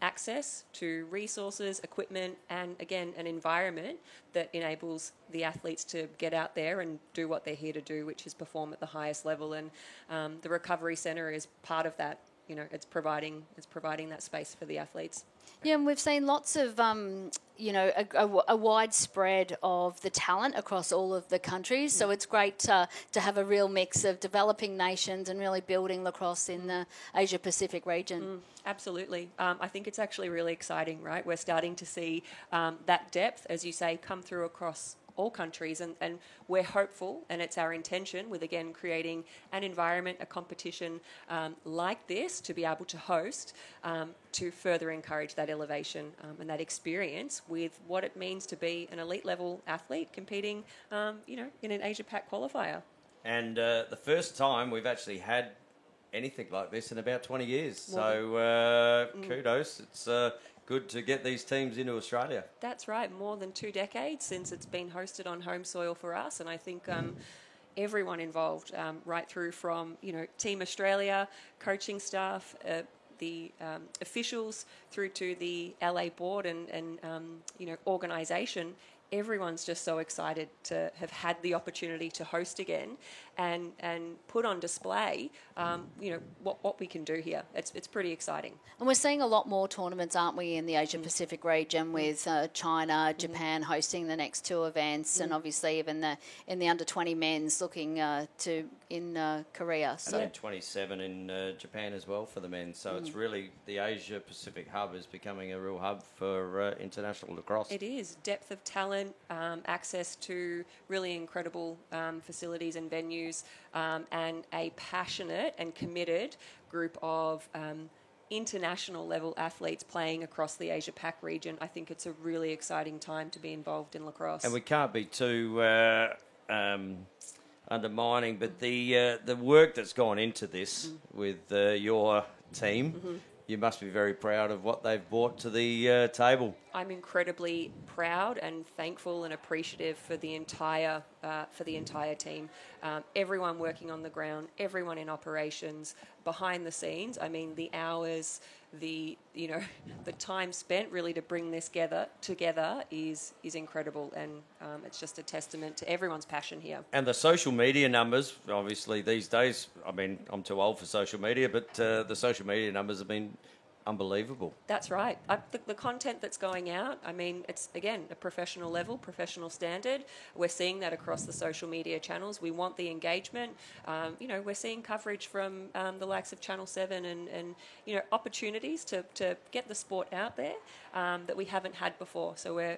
access to resources, equipment, and again, an environment that enables the athletes to get out there and do what they're here to do, which is perform at the highest level. And the Recovery Centre is part of that. You know, it's providing that space for the athletes. Yeah, and we've seen lots of, a widespread of the talent across all of the countries. So it's great to have a real mix of developing nations and really building lacrosse in the Asia-Pacific region. Absolutely. I think it's actually really exciting, right? We're starting to see that depth, as you say, come through across all countries, and we're hopeful, and it's our intention with, again, creating an environment, a competition like this to be able to host, to further encourage that elevation and that experience with what it means to be an elite level athlete competing, in an Asia Pac qualifier. And the first time we've actually had anything like this in about 20 years. So kudos. It's good to get these teams into Australia. That's right. More than 2 decades since it's been hosted on home soil for us. And I think everyone involved, right through from, Team Australia, coaching staff, the officials, through to the LA board and organisation, everyone's just so excited to have had the opportunity to host again and put on display, what we can do here. It's pretty exciting. And we're seeing a lot more tournaments, aren't we, in the Asia-Pacific region with China, Japan hosting the next 2 events, and obviously even in the under-20 men's looking to in Korea. So. And then 27 in Japan as well for the men. So it's really the Asia-Pacific hub is becoming a real hub for international lacrosse. It is. Depth of talent, access to really incredible facilities and venues, and a passionate and committed group of international level athletes playing across the Asia Pac region. I think it's a really exciting time to be involved in lacrosse. And we can't be too undermining, but the work that's gone into this with your team, you must be very proud of what they've brought to the table. I'm incredibly proud and thankful and appreciative for the entire team. Everyone working on the ground, everyone in operations, behind the scenes. I mean, the hours, the time spent really to bring this together is incredible, and it's just a testament to everyone's passion here. And the social media numbers, obviously these days, I mean, I'm too old for social media, but the social media numbers have been unbelievable. That's right. The content that's going out, I mean, it's, again, a professional level, professional standard. We're seeing that across the social media channels. We want the engagement. We're seeing coverage from the likes of Channel 7 and opportunities to get the sport out there that we haven't had before. So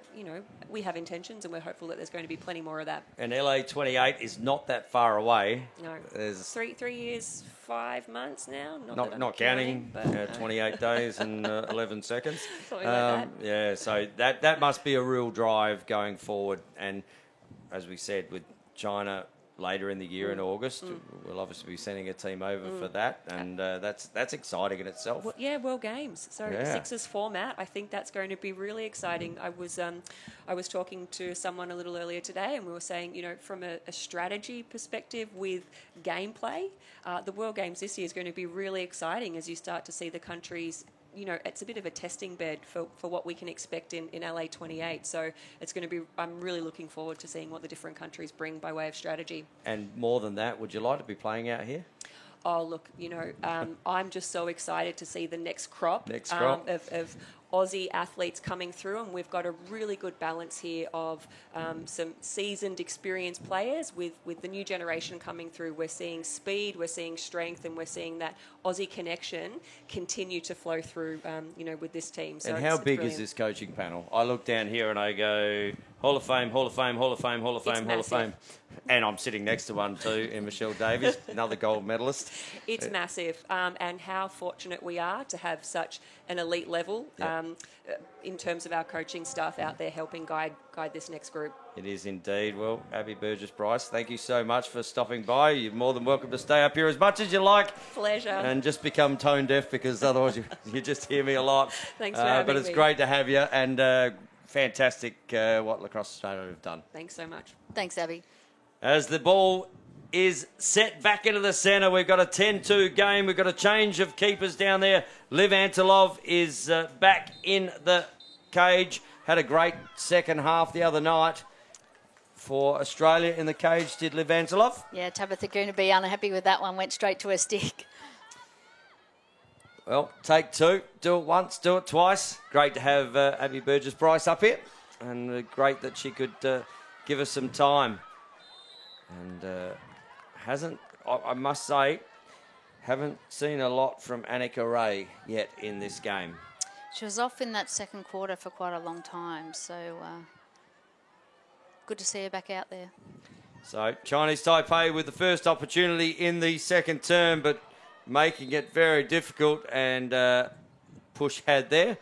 we have intentions, and we're hopeful that there's going to be plenty more of that. And LA 28 is not that far away. No. There's 3 years, 5 months now. Not counting, but 28 days and 11 seconds. Something like that. Yeah, so that must be a real drive going forward. And as we said, with China later in the year in August, we'll obviously be sending a team over for that, and that's exciting in itself. Well, World Games. So Sixers format, I think that's going to be really exciting. I was talking to someone a little earlier today, and we were saying, from a strategy perspective with gameplay, the World Games this year is going to be really exciting as you start to see the countries. It's a bit of a testing bed for what we can expect in LA 28. So it's going to be, I'm really looking forward to seeing what the different countries bring by way of strategy. And more than that, would you like to be playing out here? Oh, look, I'm just so excited to see the next crop, of Aussie athletes coming through, and we've got a really good balance here of some seasoned, experienced players with the new generation coming through. We're seeing speed, we're seeing strength, and we're seeing that Aussie connection continue to flow through, with this team. So and how big is this coaching panel? I look down here and I go, Hall of Fame, Hall of Fame, Hall of Fame, Hall of Fame, Hall of Fame. And I'm sitting next to one too, in Michelle Davies, another gold medalist. It's massive, and how fortunate we are to have such an elite level in terms of our coaching staff out there helping guide this next group. It is indeed. Well, Abby Burgess-Bryce, thank you so much for stopping by. You're more than welcome to stay up here as much as you like. Pleasure. And just become tone deaf, because otherwise you just hear me a lot. Thanks for having me. But it's great to have you, and fantastic what Lacrosse Australia have done. Thanks so much. Thanks, Abby. As the ball is set back into the centre. We've got a 10-2 game. We've got a change of keepers down there. Liv Antilov is back in the cage. Had a great second half the other night for Australia in the cage, did Liv Antilov. Yeah, Tabitha Goon would be unhappy with that one. Went straight to her stick. Well, take two. Do it once, do it twice. Great to have Abby Burgess-Bryce up here. And great that she could give us some time. And I must say, haven't seen a lot from Annika Ray yet in this game. She was off in that second quarter for quite a long time, so good to see her back out there. So Chinese Taipei with the first opportunity in the second term, but making it very difficult, and push had there.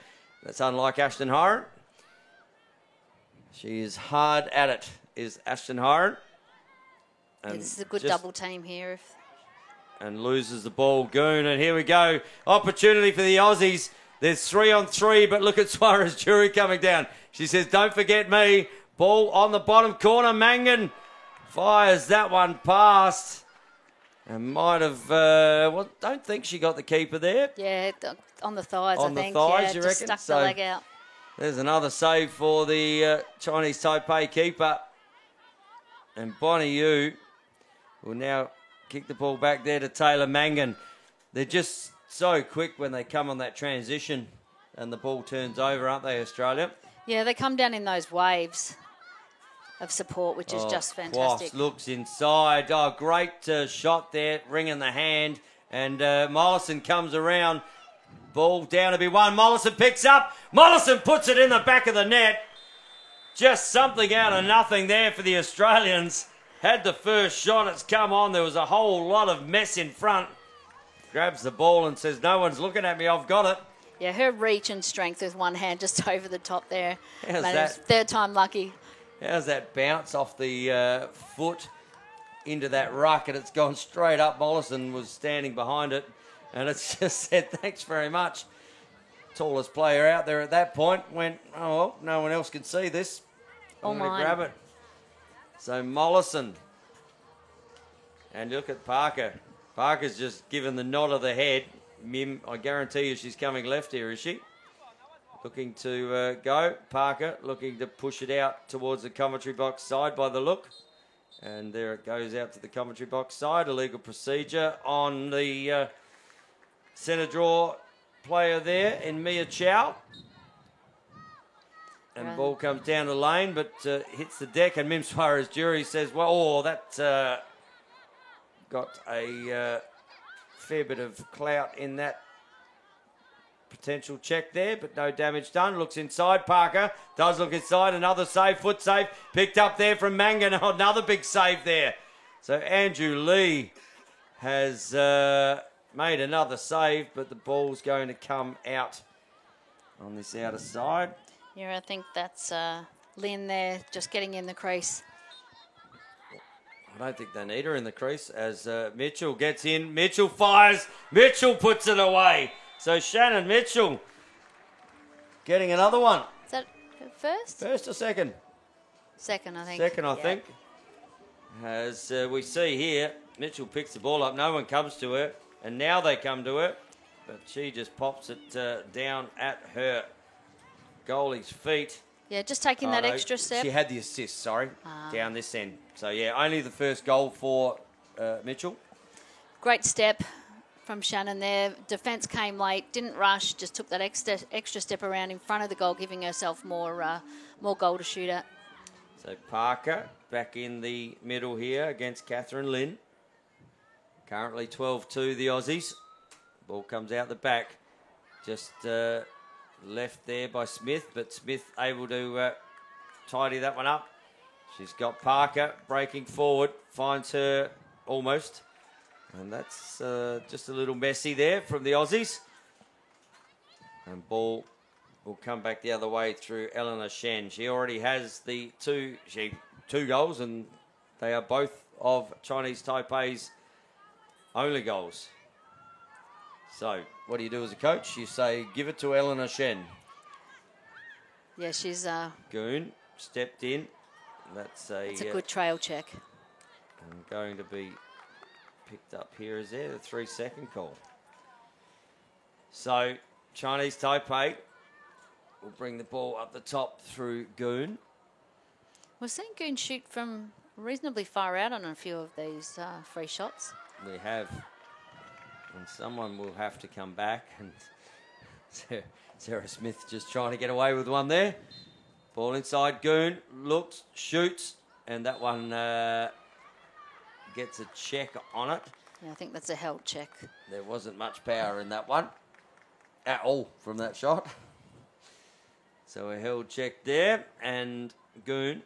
That's unlike Ashton Hiron. She is hard at it, is Ashton Hiron. Yeah, this is a good double team here. And loses the ball, Goon. And here we go. Opportunity for the Aussies. There's 3-on-3, but look at Suarez Jury coming down. She says, don't forget me. Ball on the bottom corner. Mangan fires that one past. And might have, don't think she got the keeper there. Yeah, on the thighs, on I think. On the thighs, yeah, you just reckon? stuck the leg out. There's another save for the Chinese Taipei keeper. And Bonnie Yu will now kick the ball back there to Taylor Mangan. They're just so quick when they come on that transition and the ball turns over, aren't they, Australia? Yeah, they come down in those waves of support, which is just fantastic. Quast looks inside. Oh, great shot there, ringing the hand. And Mollison comes around. Ball down to be won. Mollison picks up. Mollison puts it in the back of the net. Just something out of nothing there for the Australians. Had the first shot, it's come on. There was a whole lot of mess in front. Grabs the ball and says, no one's looking at me, I've got it. Yeah, her reach and strength with one hand just over the top there. How's Man, that? Third time lucky. How's that bounce off the foot into that ruck, and it's gone straight up. Mollison was standing behind it, and it's just said, thanks very much. Tallest player out there at that point went, oh, well, no one else can see this. I'm going to grab it. So Mollison. And look at Parker. Parker's just given the nod of the head. Mim, I guarantee you she's coming left here, is she? Looking to go. Parker looking to push it out towards the commentary box side by the look. And there it goes out to the commentary box side. Illegal procedure on the centre draw player there in Mia Chow. And ball comes down the lane, but hits the deck. And Mim Suarez Jury says, well, that got a fair bit of clout in that potential check there, but no damage done. Looks inside. Parker does look inside. Another save, foot save. Picked up there from Mangan. Another big save there. So Andrew Lee has made another save, but the ball's going to come out on this outer side. Yeah, I think that's Lynn there just getting in the crease. I don't think they need her in the crease as Mitchell gets in. Mitchell fires. Mitchell puts it away. So Shannon Mitchell getting another one. Is that first? First or second? Second, I think. Second, I think. As we see here, Mitchell picks the ball up. No one comes to her. And now they come to her. But she just pops it down at her goalie's feet. Yeah, just taking that extra step. She had the assist, down this end. So, yeah, only the first goal for Mitchell. Great step from Shannon there. Defence came late, didn't rush, just took that extra step around in front of the goal, giving herself more goal to shoot at. So Parker back in the middle here against Catherine Lynn. Currently 12-2 the Aussies. Ball comes out the back. Just left there by Smith, but Smith able to tidy that one up. She's got Parker breaking forward, finds her almost. And that's just a little messy there from the Aussies. And ball will come back the other way through Eleanor Shen. She already has the two goals, and they are both of Chinese Taipei's only goals. So, what do you do as a coach? You say, give it to Eleanor Shen. Yeah, she's... Goon stepped in. That's a good trail check. And going to be picked up here is there, the 3-second call. So Chinese Taipei will bring the ball up the top through Goon. We're seeing Goon shoot from reasonably far out on a few of these free shots. We have. And someone will have to come back. And Sarah Smith just trying to get away with one there. Ball inside Goon. Looks, shoots. And that one gets a check on it. Yeah, I think that's a held check. There wasn't much power in that one at all from that shot. So a held check there. And Goon,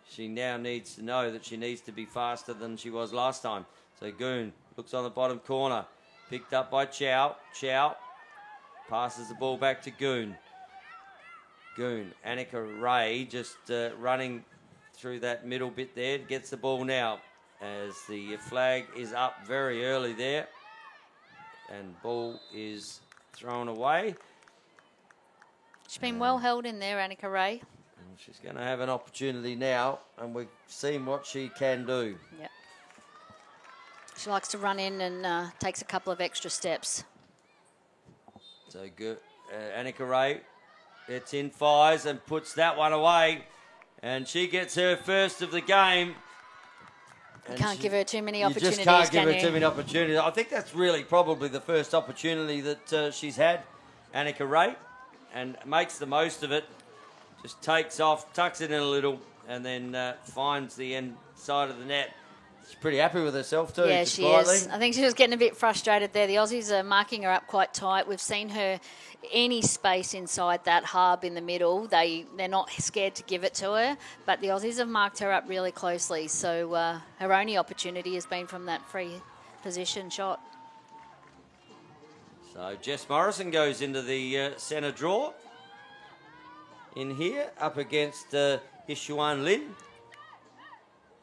she now needs to know that she needs to be faster than she was last time. So Goon looks on the bottom corner. Picked up by Chow. Chow passes the ball back to Goon. Goon. Annika Ray just running through that middle bit there. Gets the ball now as the flag is up very early there. And ball is thrown away. She's been well held in there, Annika Ray. She's going to have an opportunity now, and we've seen what she can do. Yep. She likes to run in and takes a couple of extra steps. So good. Annika Ray, it's in, fires and puts that one away. And she gets her first of the game. You can't give her too many opportunities, You just can't give her too many opportunities. I think that's really probably the first opportunity that she's had, Annika Ray, and makes the most of it. Just takes off, tucks it in a little, and then finds the inside of the net. She's pretty happy with herself too. Yeah, she is. I think she was getting a bit frustrated there. The Aussies are marking her up quite tight. We've seen her any space inside that hub in the middle. They're not scared to give it to her, but the Aussies have marked her up really closely. So her only opportunity has been from that free position shot. So Jess Morrison goes into the centre draw. In here, up against Ishuan Lin.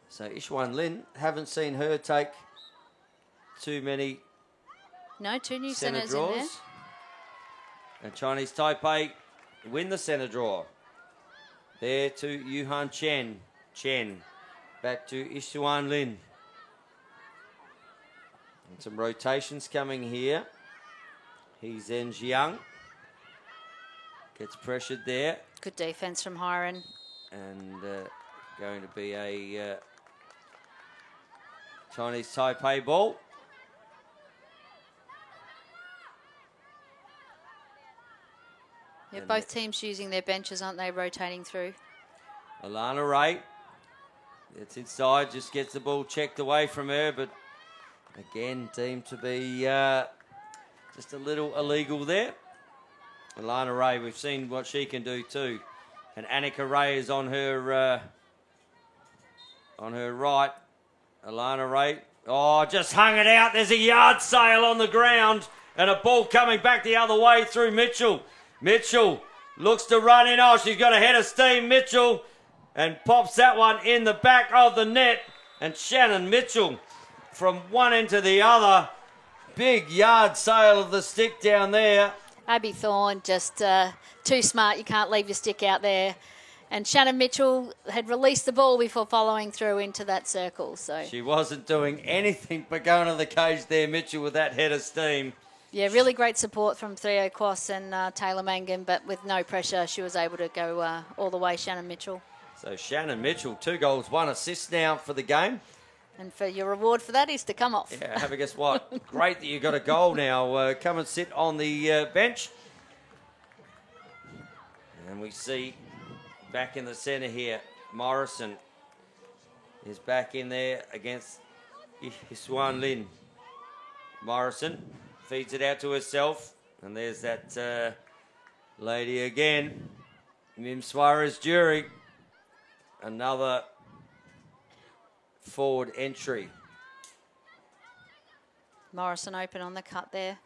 So Ishuan Lin, haven't seen her take too many two new centre centres draws. in there. And Chinese Taipei win the centre draw. There to Yuhan Chen. Chen. Back to Ishuan Lin. And some rotations coming here. He's Zhen Jiang. Gets pressured there. Good defence from Hiron. And going to be a Chinese Taipei ball. Yeah, both teams using their benches, aren't they, rotating through? Alana Ray. It's inside, just gets the ball checked away from her, but again, deemed to be just a little illegal there. Alana Ray, we've seen what she can do too. And Annika Ray is on her right. Alana Ray, just hung it out. There's a yard sail on the ground and a ball coming back the other way through Mitchell. Mitchell looks to run in. She's got a head of steam, Mitchell, and pops that one in the back of the net. And Shannon Mitchell from one end to the other. Big yard sail of the stick down there. Abby Thorne just too smart. You can't leave your stick out there. And Shannon Mitchell had released the ball before following through into that circle. So she wasn't doing anything but going to the cage there, Mitchell, with that head of steam. Yeah, really great support from Theo Quass and Taylor Mangan, but with no pressure, she was able to go all the way, Shannon Mitchell. So Shannon Mitchell, 2 goals, 1 assist now for the game. And for your reward for that is to come off. Yeah, have a guess what? Great that you got a goal now. Come and sit on the bench. And we see back in the centre here, Morrison is back in there against Ishuan Lin. Morrison feeds it out to herself. And there's that lady again, Mim Suarez Jury. Another forward entry. Morrison open on the cut there.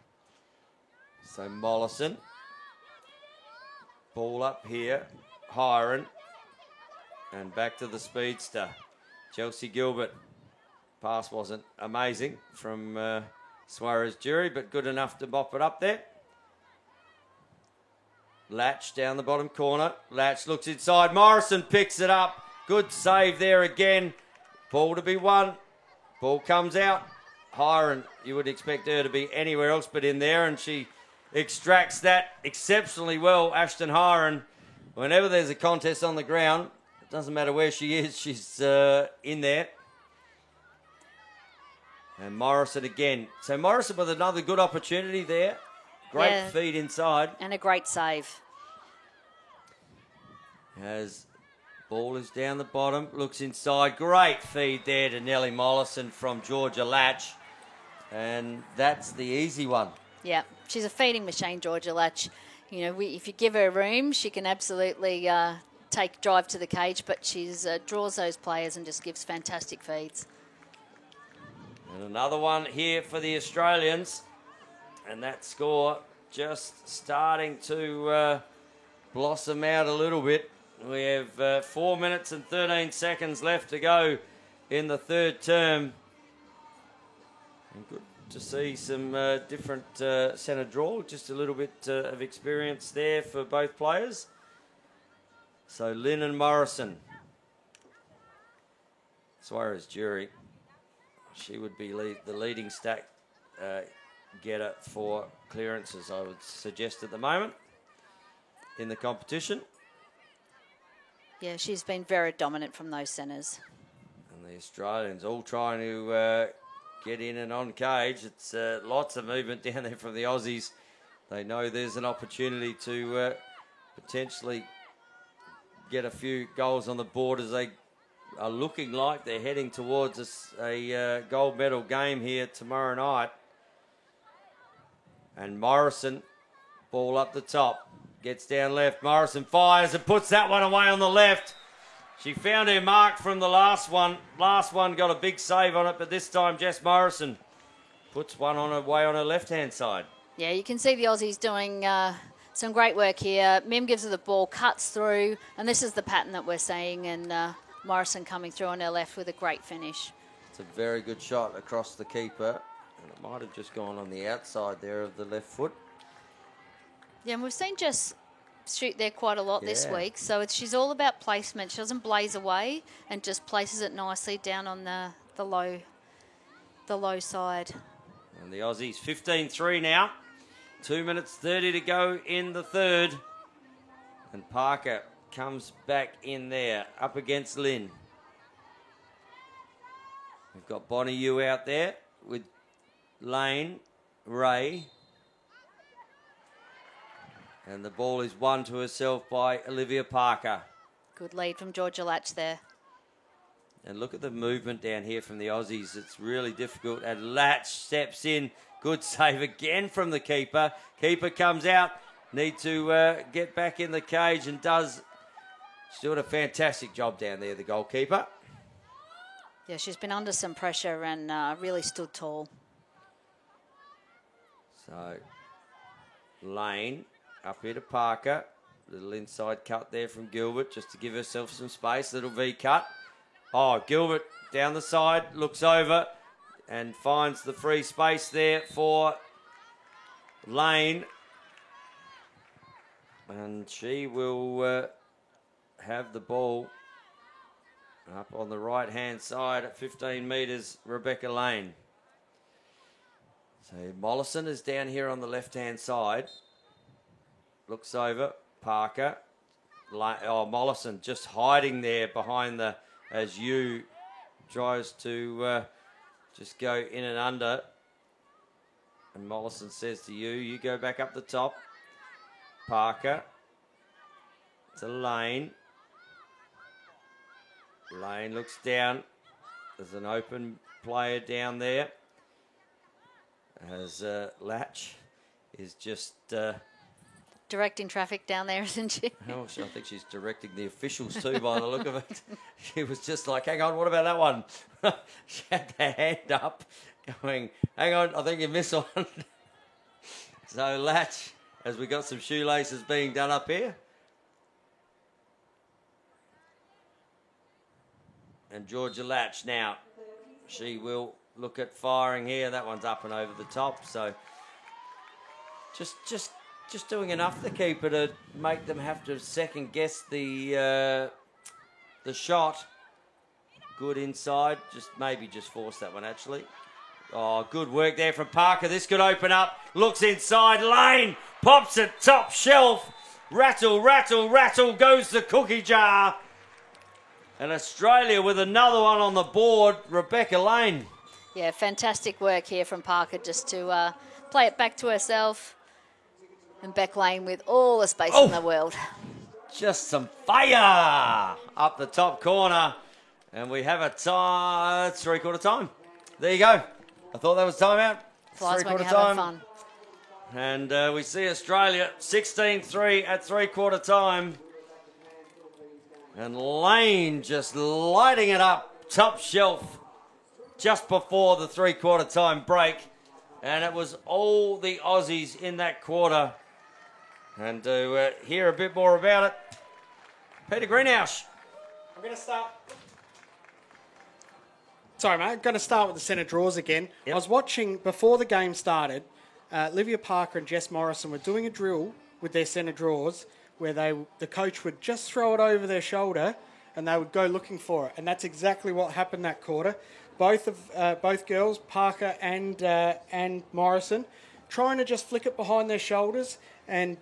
So Mollison. Ball up here. Hiron. And back to the speedster. Chelsea Gilbert. Pass wasn't amazing from Suarez Jury, but good enough to mop it up there. Latch down the bottom corner. Latch looks inside. Morrison picks it up. Good save there again. Ball to be won. Ball comes out. Hiron, you would expect her to be anywhere else but in there, and she extracts that exceptionally well, Ashton Hiron. Whenever there's a contest on the ground, it doesn't matter where she is, she's in there. And Morrison again. So Morrison with another good opportunity there. Great feed inside. And a great save. As ball is down the bottom, looks inside. Great feed there to Nellie Mollison from Georgia Latch. And that's the easy one. Yeah, she's a feeding machine, Georgia Latch. You know, if you give her room, she can absolutely drive to the cage, but she's draws those players and just gives fantastic feeds. And another one here for the Australians. And that score just starting to blossom out a little bit. We have 4 minutes and 13 seconds left to go in the third term. And good to see some different centre draw, just a little bit of experience there for both players. So Lynn and Morrison. Suarez Jury, she would be the leading stack getter for clearances, I would suggest at the moment in the competition. Yeah, she's been very dominant from those centres. And the Australians all trying to get in and on cage. It's lots of movement down there from the Aussies. They know there's an opportunity to potentially get a few goals on the board as they are looking like they're heading towards a gold medal game here tomorrow night. And Morrison, ball up the top, gets down left. Morrison fires and puts that one away on the left. She found her mark from the last one. Last one got a big save on it, but this time Jess Morrison puts one on away on her left-hand side. Yeah, you can see the Aussies doing some great work here. Mim gives her the ball, cuts through, and this is the pattern that we're seeing, and Morrison coming through on her left with a great finish. It's a very good shot across the keeper, and it might have just gone on the outside there of the left foot. Yeah, and we've seen Jess shoot there quite a lot this week, so she's all about placement. She doesn't blaze away and just places it nicely down on the low side. And the Aussies 15-3 now. 2 minutes 30 to go in the third. And Parker comes back in there, up against Lynn. We've got Bonnie Yu out there with Lane, Ray. And the ball is won to herself by Olivia Parker. Good lead from Georgia Latch there. And look at the movement down here from the Aussies. It's really difficult. And Latch steps in. Good save again from the keeper. Keeper comes out. Need to get back in the cage and does. She's doing a fantastic job down there, the goalkeeper. Yeah, she's been under some pressure and really stood tall. So, Lane up here to Parker. Little inside cut there from Gilbert just to give herself some space. Little V cut. Oh, Gilbert down the side, looks over and finds the free space there for Lane. And she will have the ball up on the right-hand side at 15 metres, Rebecca Lane. So Mollison is down here on the left-hand side. Looks over, Parker. Mollison just hiding there behind the, as Yu tries to just go in and under. And Mollison says to Yu, you go back up the top. Parker to Lane. Lane looks down. There's an open player down there. As Latch is just... directing traffic down there, isn't she? Oh, I think she's directing the officials too by the look of it. She was just like, hang on, what about that one? She had her hand up going, hang on, I think you missed one. So Latch, as we got some shoelaces being done up here. And Georgia Latch now, she will look at firing here. That one's up and over the top. So just doing enough, the keeper, to make them have to second guess the shot. Good inside. Maybe just force that one, actually. Oh, good work there from Parker. This could open up. Looks inside. Lane pops it top shelf. Rattle, rattle, rattle goes the cookie jar. And Australia with another one on the board. Rebecca Lane. Yeah, fantastic work here from Parker just to play it back to herself. And Beck Lane with all the space in the world. Just some fire up the top corner. And we have a time, three-quarter time. There you go. I thought that was timeout. Flies when Three-quarter you're having time. fun. And we see Australia 16-3 at three-quarter time. And Lane just lighting it up, top shelf, just before the three-quarter time break. And it was all the Aussies in that quarter. And to hear a bit more about it, Peter Greenhouse. I'm going to start. Sorry, mate. I'm going to start with the centre draws again. Yep. I was watching before the game started. Livia Parker and Jess Morrison were doing a drill with their centre draws where the coach would just throw it over their shoulder and they would go looking for it. And that's exactly what happened that quarter. Both girls, Parker and Morrison, trying to just flick it behind their shoulders and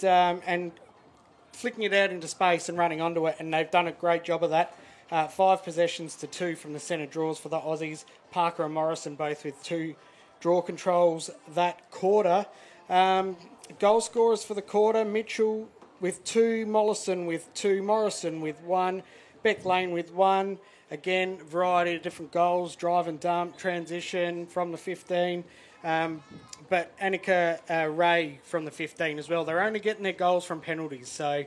flicking it out into space and running onto it. And they've done a great job of that. 5 possessions to 2 from the centre draws for the Aussies. Parker and Morrison both with 2 draw controls that quarter. Goal scorers for the quarter, Mitchell with 2, Mollison with 2, Morrison with 1, Beck Lane with 1. Again, variety of different goals, drive and dump, transition from the 15. But Annika Ray from the 15 as well. They're only getting their goals from penalties. So,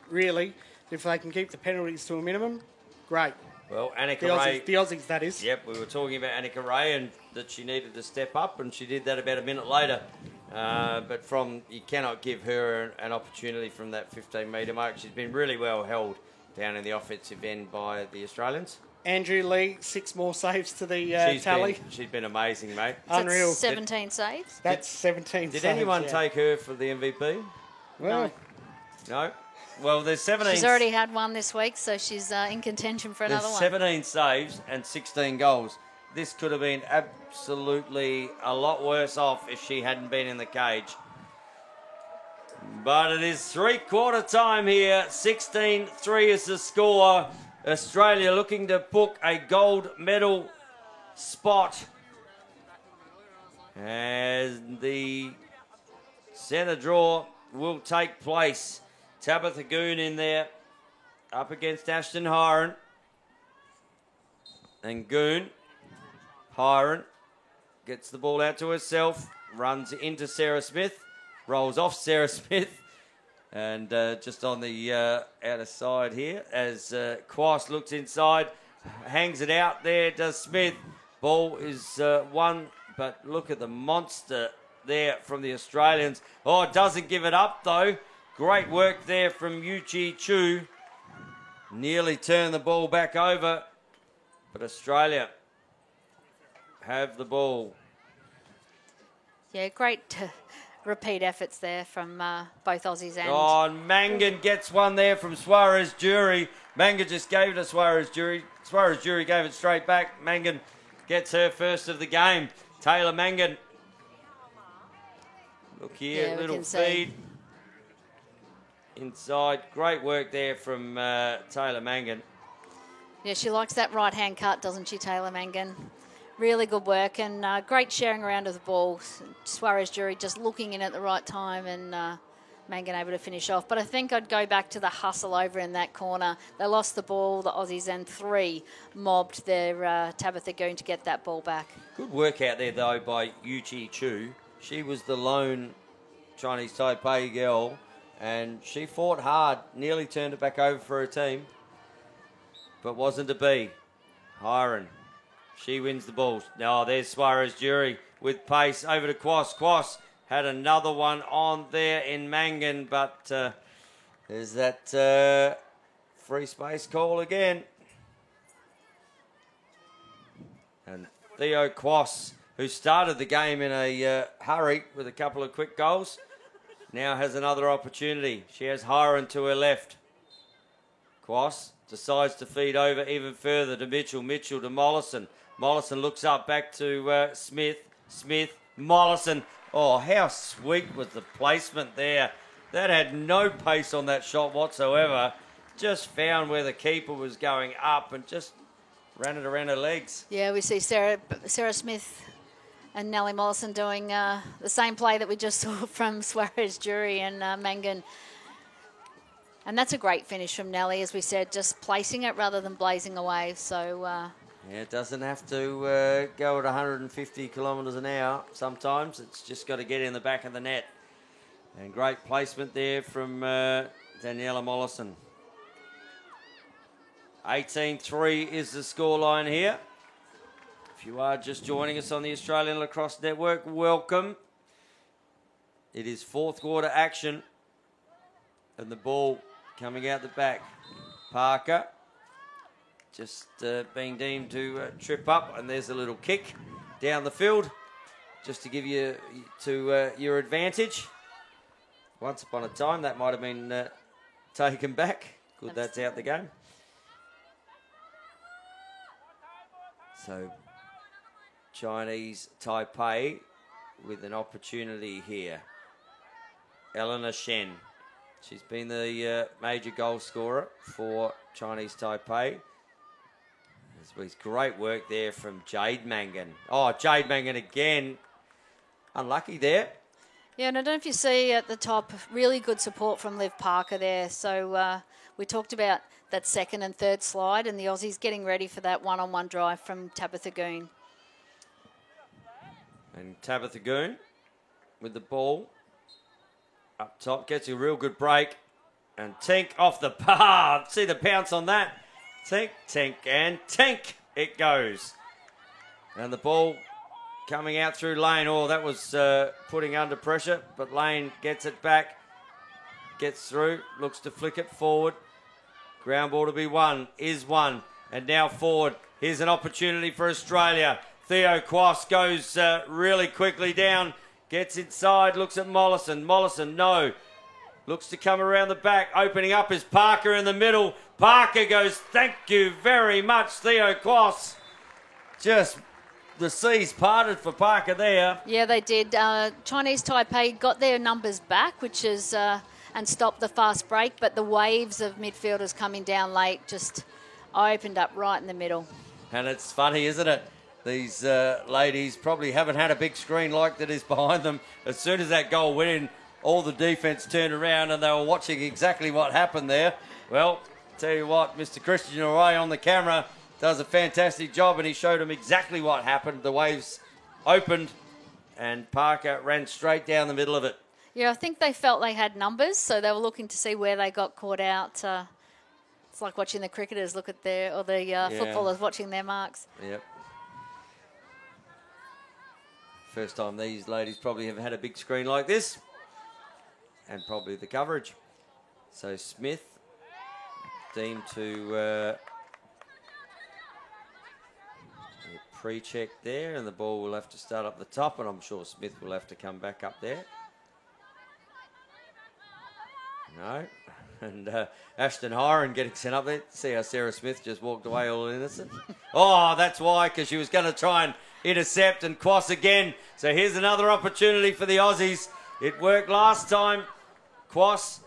really, if they can keep the penalties to a minimum, great. Well, Annika Ray. The Aussies, that is. Yep, we were talking about Annika Ray and that she needed to step up, and she did that about a minute later. But you cannot give her an opportunity from that 15-metre mark. She's been really well held down in the offensive end by the Australians. Andrew Lee, 6 more saves to the tally. She's been amazing, mate. Unreal. That's 17 saves. That's 17 Did saves, anyone yeah. take her for the MVP? Well, No? Well, there's 17... She's already had one this week, so she's in contention for another There's one. 17 saves and 16 goals. This could have been absolutely a lot worse off if she hadn't been in the cage. But it is three-quarter time here. 16-3 is the score. Australia looking to book a gold medal spot. As the centre draw will take place. Tabitha Goon in there up against Ashton Hiron. And Goon, Hiron, gets the ball out to herself, runs into Sarah Smith, rolls off Sarah Smith, and just on the outer side here as Quast looks inside, hangs it out there, does Smith. Ball is won, but look at the monster there from the Australians. Oh, it doesn't give it up though. Great work there from Yuchi Chu. Nearly turned the ball back over, but Australia have the ball. Yeah, great repeat efforts there from both Aussies and... Oh, and Mangan gets one there from Suarez Jury. Mangan just gave it to Suarez Jury. Suarez Jury gave it straight back. Mangan gets her first of the game. Taylor Mangan. Look here, Yeah, we little can feed. see. Inside. Great work there from Taylor Mangan. Yeah, she likes that right-hand cut, doesn't she, Taylor Mangan? Really good work and great sharing around of the ball. Suarez Jury just looking in at the right time and Mangan able to finish off. But I think I'd go back to the hustle over in that corner. They lost the ball, the Aussies, and 3 mobbed their Tabitha Goon to get that ball back. Good work out there, though, by Yuchi Chu. She was the lone Chinese Taipei girl, and she fought hard, nearly turned it back over for her team, but wasn't to be. Hiron, she wins the balls. Now, there's Suarez Jury with pace over to Quas. Quas had another one on there in Mangan, but there's that free space call again. And Theo Quas, who started the game in a hurry with a couple of quick goals, now has another opportunity. She has Hiron to her left. Quas decides to feed over even further to Mitchell. Mitchell to Mollison. Mollison looks up back to Smith. Smith, Mollison. Oh, how sweet was the placement there. That had no pace on that shot whatsoever. Just found where the keeper was going up and just ran it around her legs. Yeah, we see Sarah Smith and Nellie Mollison doing the same play that we just saw from Suarez, Jury and Mangan. And that's a great finish from Nellie, as we said, just placing it rather than blazing away. So yeah, it doesn't have to go at 150 kilometres an hour. Sometimes it's just got to get in the back of the net. And great placement there from Daniela Mollison. 18-3 is the scoreline here. If you are just joining us on the Australian Lacrosse Network, welcome. It is fourth quarter action. And the ball coming out the back. Parker just being deemed to trip up. And there's a little kick down the field just to give you to your advantage. Once upon a time, that might have been taken back. Good, that's out the game. So, Chinese Taipei with an opportunity here. Eleanor Shen. She's been the major goal scorer for Chinese Taipei. There's great work there from Jade Mangan. Oh, Jade Mangan again. Unlucky there. yeah, and I don't know if you see at the top, really good support from Liv Parker there. So we talked about that second and third slide, and the Aussies getting ready for that one-on-one drive from Tabitha Goon. And Tabitha Goon with the ball up top, gets a real good break. And Tink off the bar. See the pounce on that. Tink, Tink, and Tink it goes. And the ball coming out through Lane. Oh, that was putting under pressure, but Lane gets it back. Gets through, looks to flick it forward. Ground ball to be won, is won. And now forward. Here's an opportunity for Australia. Theo Quas goes really quickly down. Gets inside, looks at Mollison. Mollison, no. Looks to come around the back. Opening up is Parker in the middle. Parker goes, thank you very much, Theo Quas. Just the seas parted for Parker there. Yeah, they did. Chinese Taipei got their numbers back, which is and stopped the fast break, but the waves of midfielders coming down late just opened up right in the middle. And it's funny, isn't it? These ladies probably haven't had a big screen like that is behind them. As soon as that goal went in, all the defence turned around and they were watching exactly what happened there. Well, tell you what, Mr. Christian O'Reilly on the camera does a fantastic job, and he showed them exactly what happened. The waves opened and Parker ran straight down the middle of it. Yeah, I think they felt they had numbers, so they were looking to see where they got caught out. It's like watching the cricketers look at their, or the footballers watching their marks. Yep. First time these ladies probably have had a big screen like this, and probably the coverage. So Smith deemed to pre-check there, and the ball will have to start up the top, and I'm sure Smith will have to come back up there. No. And Ashton Hiron getting sent up there. See how Sarah Smith just walked away all innocent? Oh, that's why, because she was going to try and intercept and Quas again. So here's another opportunity for the Aussies. It worked last time. Quas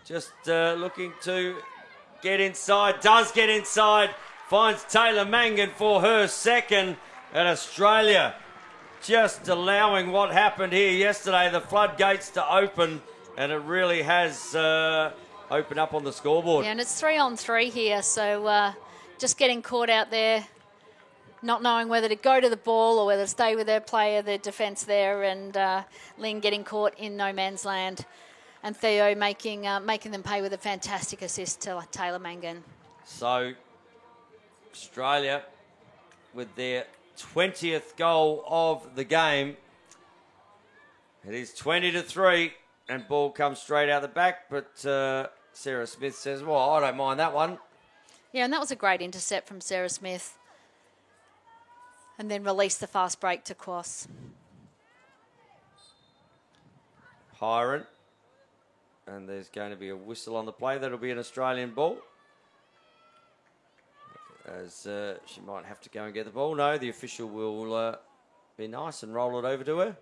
just looking to get inside. Does get inside. Finds Taylor Mangan for her second. And Australia just allowing what happened here yesterday, the floodgates to open. And it really has opened up on the scoreboard. Yeah, and it's 3-on-3 here, so just getting caught out there, not knowing whether to go to the ball or whether to stay with their player, their defence there, and Lynn getting caught in no man's land, and Theo making them pay with a fantastic assist to Taylor Mangan. So Australia with their 20th goal of the game. It is 20-3. And ball comes straight out the back, but Sarah Smith says, well, I don't mind that one. Yeah, and that was a great intercept from Sarah Smith. And then release the fast break to Quas. Hiron. And there's going to be a whistle on the play. That'll be an Australian ball. as she might have to go and get the ball. No, the official will be nice and roll it over to her.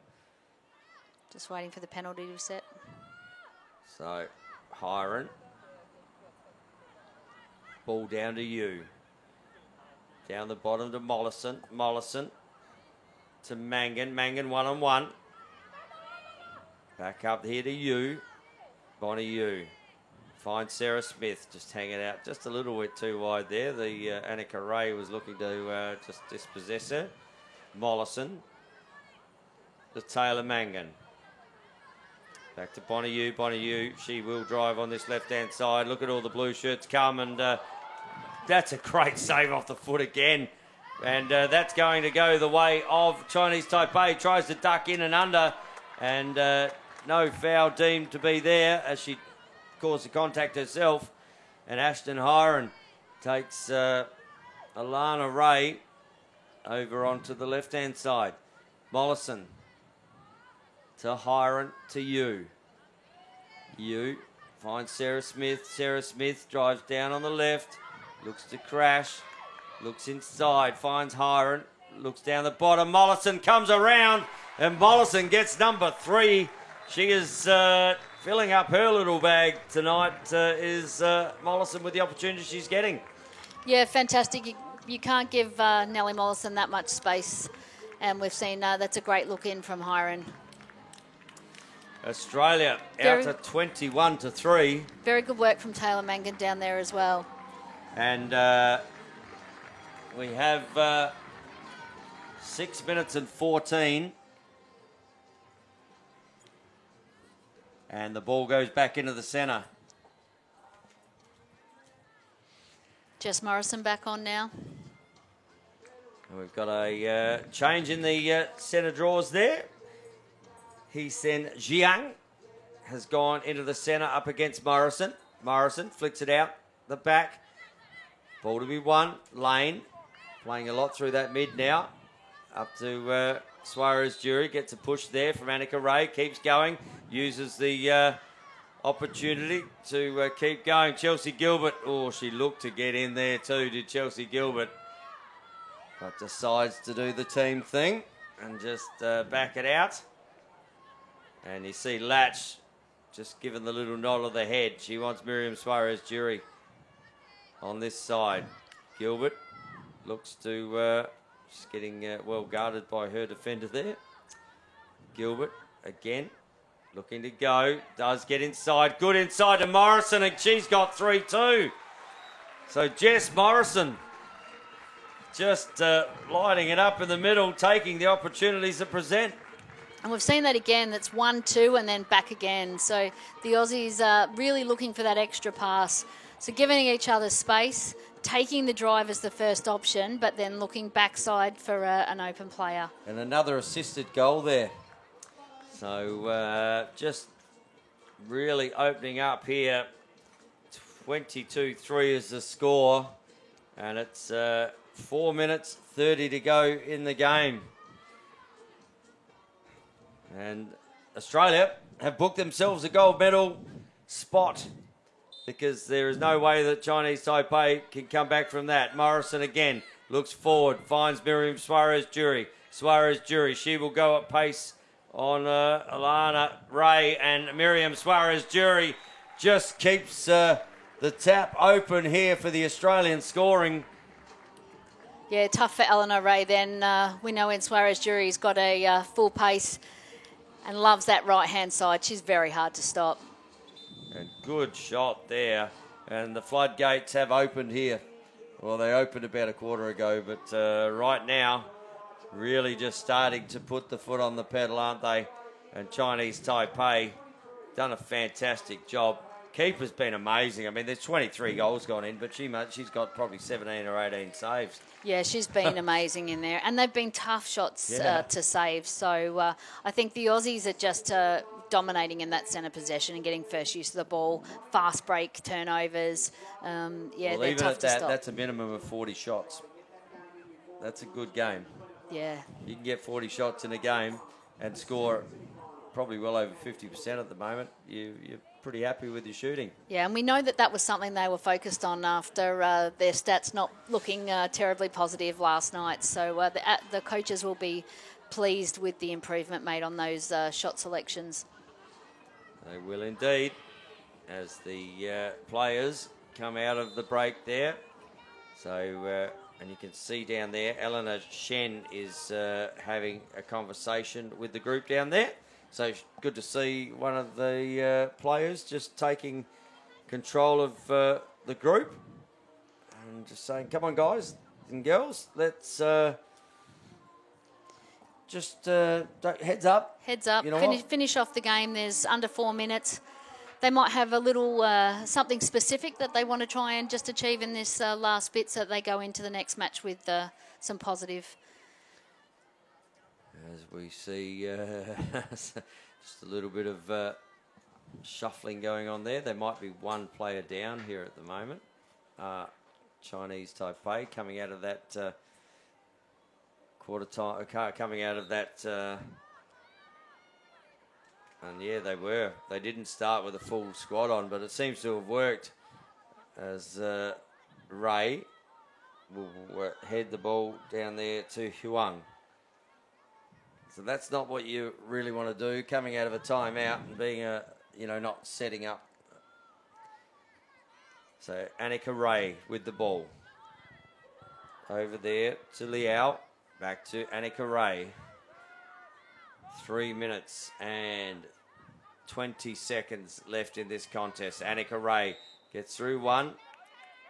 Just waiting for the penalty to set. So, Hiron. Ball down to you. Down the bottom to Mollison. Mollison to Mangan. Mangan one-on-one. Back up here to you. Bonnie Yu. Finds Sarah Smith just hanging out just a little bit too wide there. The Annika Ray was looking to just dispossess her. Mollison to Taylor Mangan. Back to Bonnie Yu. Bonnie Yu, she will drive on this left-hand side. Look at all the blue shirts come, and that's a great save off the foot again. And that's going to go the way of Chinese Taipei. Tries to duck in and under, and no foul deemed to be there as she caused the contact herself. And Ashton Hiron takes Alana Ray over onto the left-hand side. Mollison to Hiron to you. You finds Sarah Smith. Sarah Smith drives down on the left. Looks to crash. Looks inside. Finds Hiron. Looks down the bottom. Mollison comes around. And Mollison gets number 3. She is filling up her little bag tonight. Is Mollison with the opportunity she's getting. Yeah, fantastic. You can't give Nellie Mollison that much space. And we've seen that's a great look in from Hiron. Australia out to 21-3. Very good work from Taylor Mangan down there as well. And we have 6 minutes and 14. And the ball goes back into the centre. Jess Morrison back on now. And we've got a change in the centre draws there. Hee-Sen Jiang has gone into the centre up against Morrison. Morrison flicks it out the back. Ball to be won. Lane playing a lot through that mid now. Up to Suarez Jury. Gets a push there from Annika Ray. Keeps going. Uses the opportunity to keep going. Chelsea Gilbert. Oh, she looked to get in there too, did Chelsea Gilbert. But decides to do the team thing and just back it out. And you see Latch just giving the little nod of the head. She wants Miriam Suarez Jury on this side. Gilbert looks to... she's getting well guarded by her defender there. Gilbert again looking to go. Does get inside. Good inside to Morrison, and she's got 3 too. So Jess Morrison just lighting it up in the middle, taking the opportunities that present. And we've seen that again. That's 1-2 and then back again. So the Aussies are really looking for that extra pass. So giving each other space, taking the drive as the first option, but then looking backside for an open player. And another assisted goal there. So just really opening up here. 22-3 is the score. And it's 4 minutes 30 to go in the game. And Australia have booked themselves a gold medal spot because there is no way that Chinese Taipei can come back from that. Morrison again looks forward, finds Miriam Suarez Jury. Suarez Jury, she will go at pace on Alana Ray, and Miriam Suarez Jury just keeps the tap open here for the Australian scoring. Yeah, tough for Eleanor Ray then. We know when Suarez Jury's got a full pace and loves that right-hand side. She's very hard to stop. And good shot there. And the floodgates have opened here. Well, they opened about a quarter ago, but right now, really just starting to put the foot on the pedal, aren't they? And Chinese Taipei done a fantastic job. Keeper's been amazing. I mean, there's 23 goals gone in, but she's got probably 17 or 18 saves. Yeah, she's been amazing in there. And they've been tough shots to save. So I think the Aussies are just dominating in that centre possession and getting first use of the ball, fast break turnovers. Well, they're even tough at to that, stop. that's a minimum of 40 shots. That's a good game. Yeah. You can get 40 shots in a game and score probably well over 50% at the moment. You're pretty happy with your shooting. Yeah, and we know that that was something they were focused on after their stats not looking terribly positive last night. So the coaches will be pleased with the improvement made on those shot selections. They will indeed, as the players come out of the break there. So, and you can see down there, Eleanor Shen is having a conversation with the group down there. So good to see one of the players just taking control of the group and just saying, come on, guys and girls, let's just heads up. Heads up, You know finish off the game. There's under 4 minutes. They might have a little something specific that they want to try and just achieve in this last bit so that they go into the next match with some positive. As we see just a little bit of shuffling going on there. There might be one player down here at the moment. Chinese Taipei coming out of that quarter time, coming out of that... and yeah, they didn't start with a full squad on, but it seems to have worked as Ray will head the ball down there to Huang. So that's not what you really want to do, coming out of a timeout and being not setting up. So Annika Ray with the ball. Over there to Liao, back to Annika Ray. 3 minutes and 20 seconds left in this contest. Annika Ray gets through one,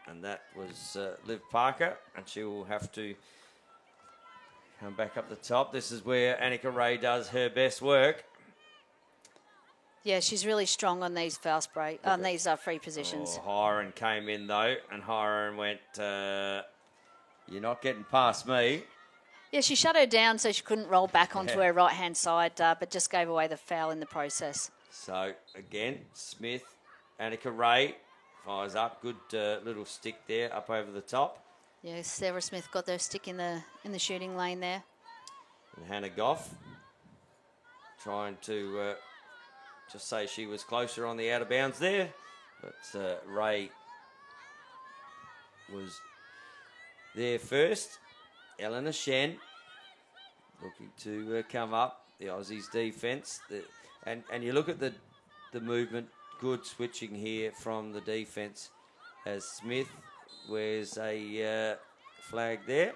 and that was Liv Parker, and she will have to come back up the top. This is where Annika Ray does her best work. Yeah, she's really strong on these fast break, on these free positions. Hiron came in though, and Hiron went, you're not getting past me. Yeah, she shut her down so she couldn't roll back onto her right-hand side, but just gave away the foul in the process. So, again, Smith, Annika Ray fires up. Good little stick there up over the top. Yeah, Sarah Smith got their stick in the shooting lane there. And Hannah Goff trying to just say she was closer on the out of bounds there. But Ray was there first. Eleanor Shen looking to come up. The Aussies defence. And you look at the movement. Good switching here from the defence as Smith wears a flag there.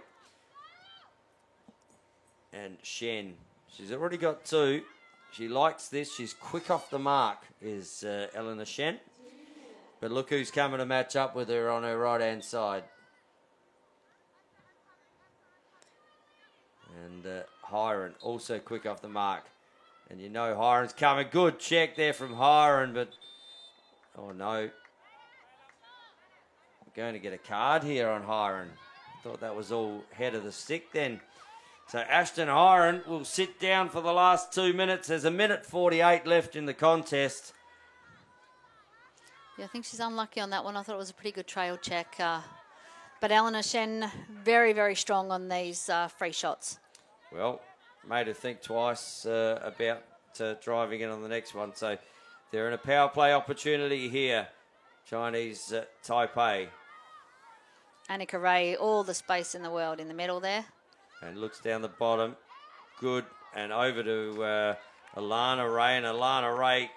And Shen, she's already got two. She likes this. She's quick off the mark, is Eleanor Shen. But look who's coming to match up with her on her right-hand side. And Hiron, also quick off the mark. And you know Hiron's coming. Good check there from Hiron, but... Oh, no. I'm going to get a card here on Hiron. Thought that was all head of the stick then. So Ashton Hiron will sit down for the last 2 minutes. There's 1:48 left in the contest. Yeah, I think she's unlucky on that one. I thought it was a pretty good trail check. But Eleanor Shen, very, very strong on these free shots. Well, made her think twice about driving in on the next one. So they're in a power play opportunity here. Chinese Taipei. Annika Ray, all the space in the world in the middle there. And looks down the bottom. Good. And over to Alana Ray. And Alana Ray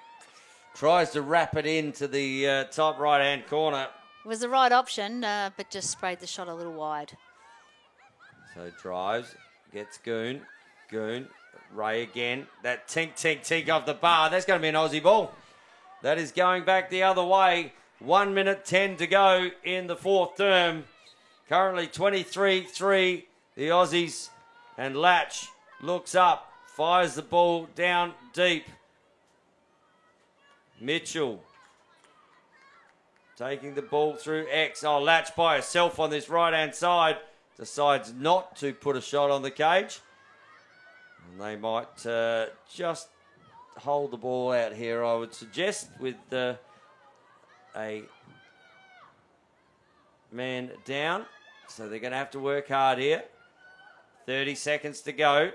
tries to wrap it into the top right-hand corner. It was the right option, but just sprayed the shot a little wide. So drives, gets Goon. Goon, Ray again. That tink, tink, tink off the bar. That's going to be an Aussie ball. That is going back the other way. 1:10 to go in the fourth term. Currently 23-3. The Aussies, and Latch looks up, fires the ball down deep. Mitchell taking the ball through X. Oh, Latch by herself on this right-hand side. Decides not to put a shot on the cage. And they might just hold the ball out here, I would suggest, with a man down. So they're going to have to work hard here. 30 seconds to go.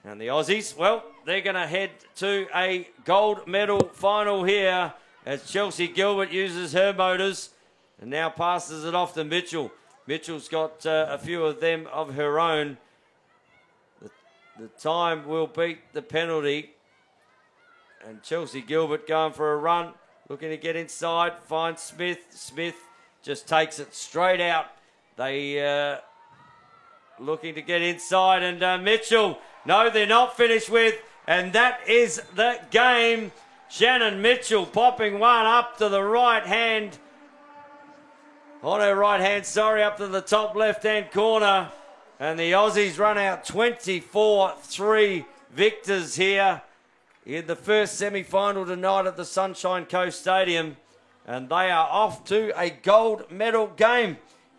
And the Aussies, well, they're going to head to a gold medal final here as Chelsea Gilbert uses her motors and now passes it off to Mitchell. Mitchell's got a few of them of her own. The time will beat the penalty. And Chelsea Gilbert going for a run, looking to get inside, finds Smith. Smith just takes it straight out. They looking to get inside, and Mitchell, no, they're not finished with, and that is the game. Shannon Mitchell popping one up to the right hand, on her right hand, up to the top left hand corner, and the Aussies run out 24-3 victors here in the first semi-final tonight at the Sunshine Coast Stadium, and they are off to a gold medal game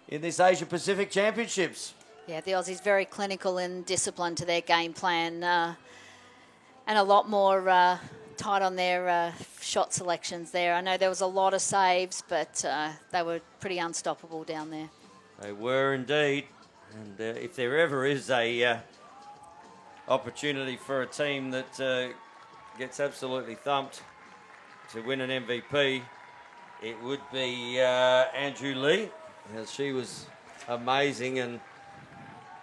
in this Asia Pacific Championships. Yeah, the Aussies very clinical and disciplined to their game plan, and a lot more tight on their shot selections there. I know there was a lot of saves, but they were pretty unstoppable down there. They were indeed, and if there ever is a opportunity for a team that gets absolutely thumped to win an MVP, it would be Andrew Lee, as she was amazing and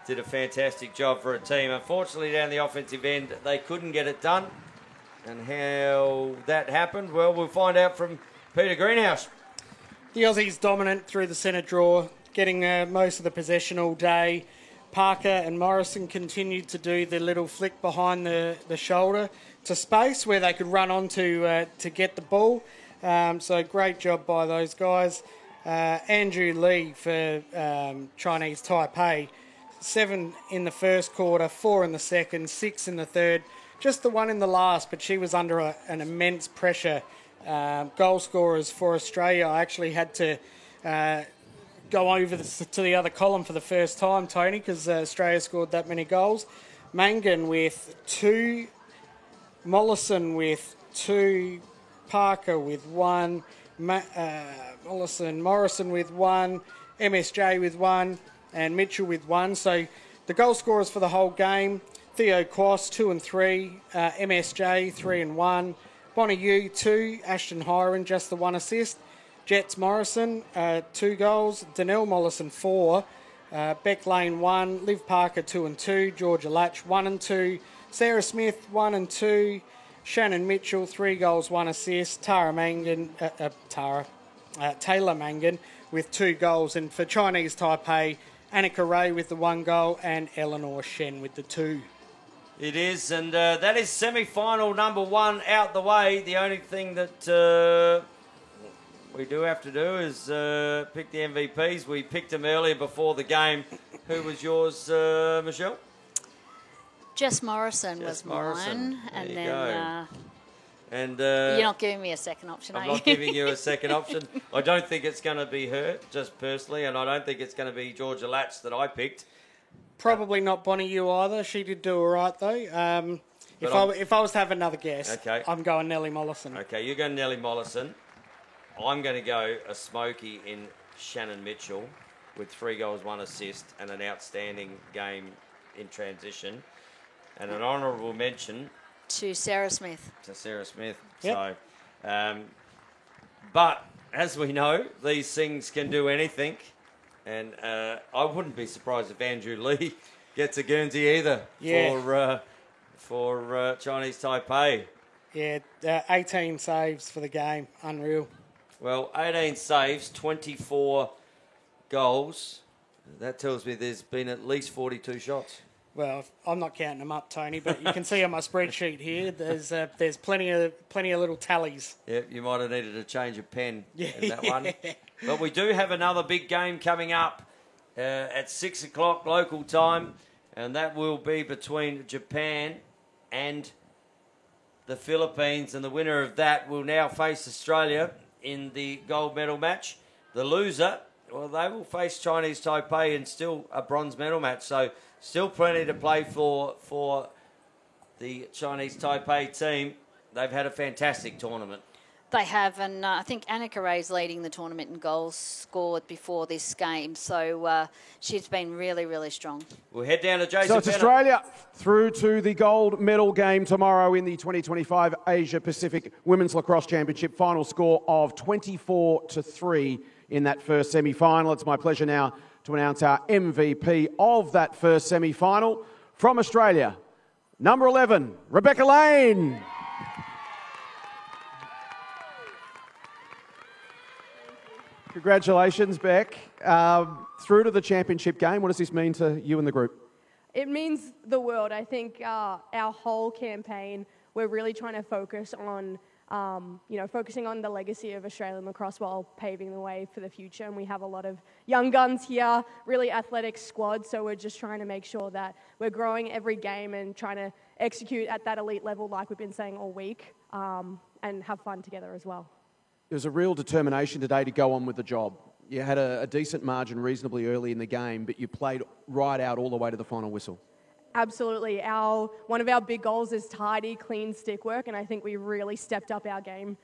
did a fantastic job for a team. Unfortunately, down the offensive end, they couldn't get it done. And how that happened, well, we'll find out from Peter Greenhouse. The Aussies dominant through the centre draw, getting most of the possession all day. Parker and Morrison continued to do the little flick behind the shoulder to space where they could run on to get the ball. So great job by those guys. Andrew Lee for Chinese Taipei. 7 in the first quarter, 4 in the second, 6 in the third. Just the one in the last, but she was under an immense pressure. Goal scorers for Australia. I actually had to go over to the other column for the first time, Tony, because Australia scored that many goals. Mangan with 2, Mollison with 2, Parker with 1, Morrison with 1, MSJ with 1, and Mitchell with 1. So the goal scorers for the whole game: Theo Quast 2 and 3, MSJ 3 and 1, Bonnie Yu 2, Ashton Hiron just the 1 assist, Jets Morrison 2 goals, Danelle Mollison 4, Beck Lane 1, Liv Parker 2 and 2, Georgia Latch 1 and 2, Sarah Smith 1 and 2, Shannon Mitchell 3 goals 1 assist, Taylor Mangan with 2 goals, and for Chinese Taipei, Annika Ray with the 1 goal and Eleanor Shen with the 2. It is, and that is semi-final number 1 out the way. The only thing that we do have to do is pick the MVPs. We picked them earlier before the game. Who was yours, Michelle? Jess Morrison was mine, and then and you're not giving me a second option, I'm are you? not giving you a second option. I don't think it's going to be her, just personally, and I don't think it's going to be Georgia Latch that I picked. Probably not Bonnie Yu either. She did do all right, though. If I was to have another guess, okay, I'm going Nellie Mollison. Okay, you're going Nellie Mollison. I'm going to go a smoky in Shannon Mitchell with 3 goals, 1 assist, and an outstanding game in transition. And an honourable mention to Sarah Smith. Yep. So, but as we know, these things can do anything. And I wouldn't be surprised if Andrew Lee gets a Guernsey either for Chinese Taipei. Yeah, 18 saves for the game. Unreal. Well, 18 saves, 24 goals. That tells me there's been at least 42 shots. Well, I'm not counting them up, Tony, but you can see on my spreadsheet here, there's plenty of little tallies. Yep, you might have needed a change of pen in that one. But we do have another big game coming up at 6 o'clock local time, and that will be between Japan and the Philippines, and the winner of that will now face Australia in the gold medal match. The loser, well, they will face Chinese Taipei in still a bronze medal match, so still plenty to play for the Chinese Taipei team. They've had a fantastic tournament. They have, and I think Annika Ray's leading the tournament in goals scored before this game, so she's been really, really strong. We'll head down to Jason So it's Bennett. Australia through to the gold medal game tomorrow in the 2025 Asia Pacific Women's Lacrosse Championship. Final score of 24-3 in that first semi-final. It's my pleasure now to announce our MVP of that first semi-final from Australia. Number 11, Rebecca Lane. Congratulations, Beck. Through to the championship game, what does this mean to you and the group? It means the world. I think our whole campaign, we're really trying to focus on, focusing on the legacy of Australian lacrosse while paving the way for the future. And we have a lot of young guns here, really athletic squad. So we're just trying to make sure that we're growing every game and trying to execute at that elite level, like we've been saying all week, and have fun together as well. There's a real determination today to go on with the job. You had a decent margin reasonably early in the game, but you played right out all the way to the final whistle. Absolutely. One of our big goals is tidy, clean stick work, and I think we really stepped up our game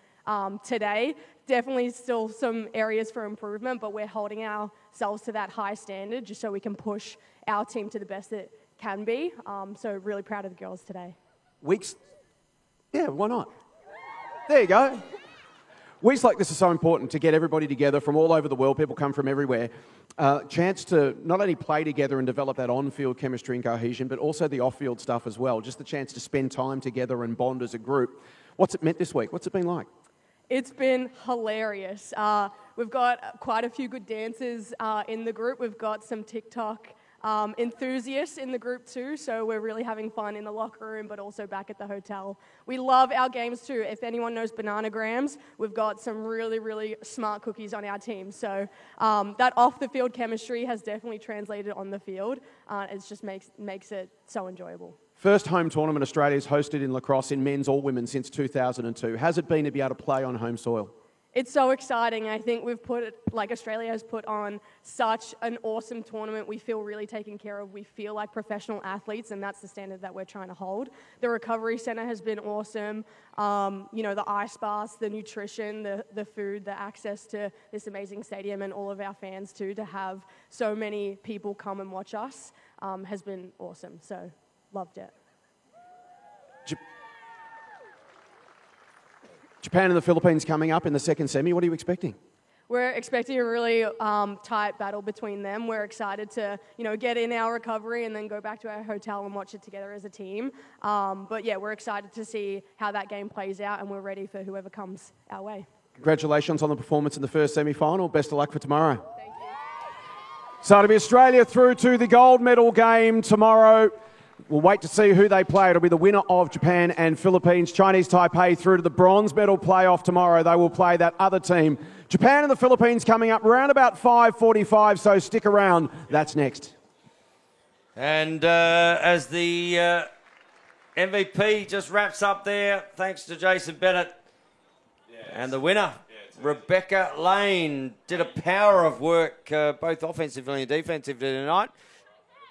today. Definitely still some areas for improvement, but we're holding ourselves to that high standard just so we can push our team to the best it can be. So really proud of the girls today. Weeks? Yeah, why not? There you go. Weeks like this are so important to get everybody together from all over the world. People come from everywhere. Chance to not only play together and develop that on-field chemistry and cohesion, but also the off-field stuff as well. Just the chance to spend time together and bond as a group. What's it meant this week? What's it been like? It's been hilarious. We've got quite a few good dancers in the group. We've got some TikTok enthusiasts in the group too, so we're really having fun in the locker room but also back at the hotel. We love our games too. If anyone knows Bananagrams, we've got some really, really smart cookies on our team. So that off-the-field chemistry has definitely translated on the field. It just makes it so enjoyable. First home tournament Australia's hosted in lacrosse in men's or women's since 2002. How's it been to be able to play on home soil? It's so exciting. I think Australia has put on such an awesome tournament. We feel really taken care of. We feel like professional athletes, and that's the standard that we're trying to hold. The recovery center has been awesome. The ice baths, the nutrition, the food, the access to this amazing stadium, and all of our fans too, to have so many people come and watch us has been awesome. So, loved it. Japan and the Philippines coming up in the second semi. What are you expecting? We're expecting a really tight battle between them. We're excited to, get in our recovery and then go back to our hotel and watch it together as a team. But yeah, we're excited to see how that game plays out, and we're ready for whoever comes our way. Congratulations on the performance in the first semi-final. Best of luck for tomorrow. Thank you. So it'll be Australia through to the gold medal game tomorrow. We'll wait to see who they play. It'll be the winner of Japan and Philippines. Chinese Taipei through to the bronze medal playoff tomorrow. They will play that other team. Japan and the Philippines coming up around about 5:45, so stick around. That's next. And as the MVP just wraps up there, thanks to Jason Bennett. And the winner, Rebecca Lane, did a power of work, both offensively and defensively tonight.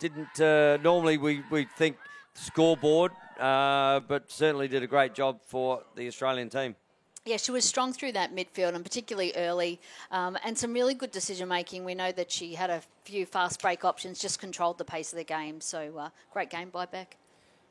Didn't normally we think scoreboard, but certainly did a great job for the Australian team. Yeah, she was strong through that midfield and particularly early, and some really good decision making. We know that she had a few fast break options, just controlled the pace of the game. So great game by Beck.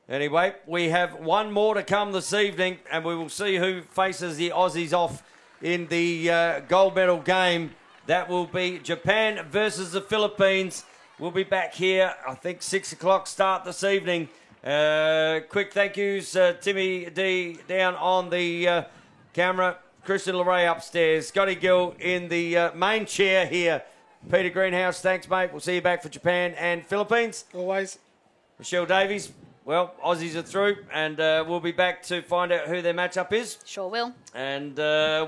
Anyway, we have one more to come this evening, and we will see who faces the Aussies off in the gold medal game. That will be Japan versus the Philippines. We'll be back here, I think, 6 o'clock start this evening. Quick thank yous, Timmy D down on the camera, Christian Leray upstairs, Scotty Gill in the main chair here. Peter Greenhouse, thanks, mate. We'll see you back for Japan and Philippines. Always. Michelle Davies, well, Aussies are through, and we'll be back to find out who their matchup is. Sure will. And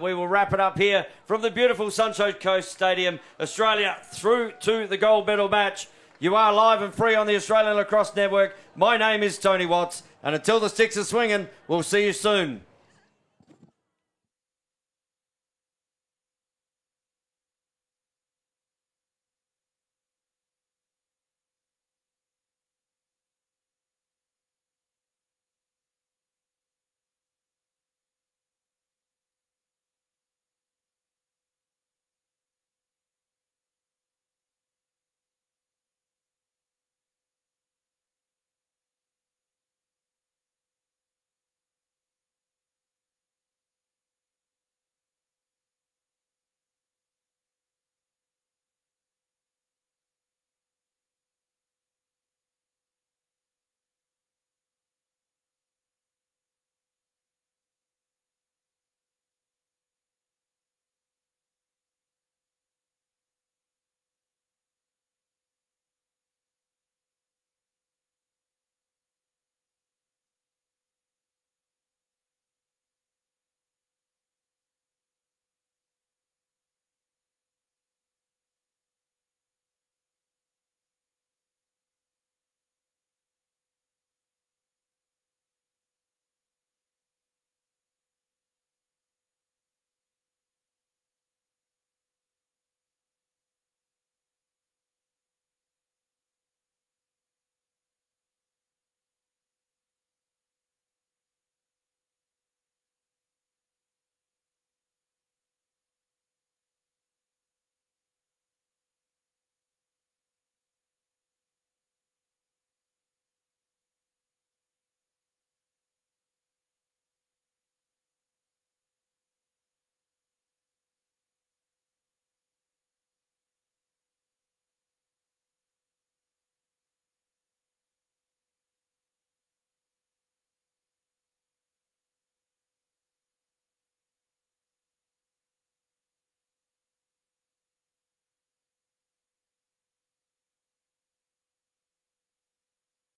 we will wrap it up here from the beautiful Sunshine Coast Stadium. Australia through to the gold medal match. You are live and free on the Australian Lacrosse Network. My name is Tony Watts, and until the sticks are swinging, we'll see you soon.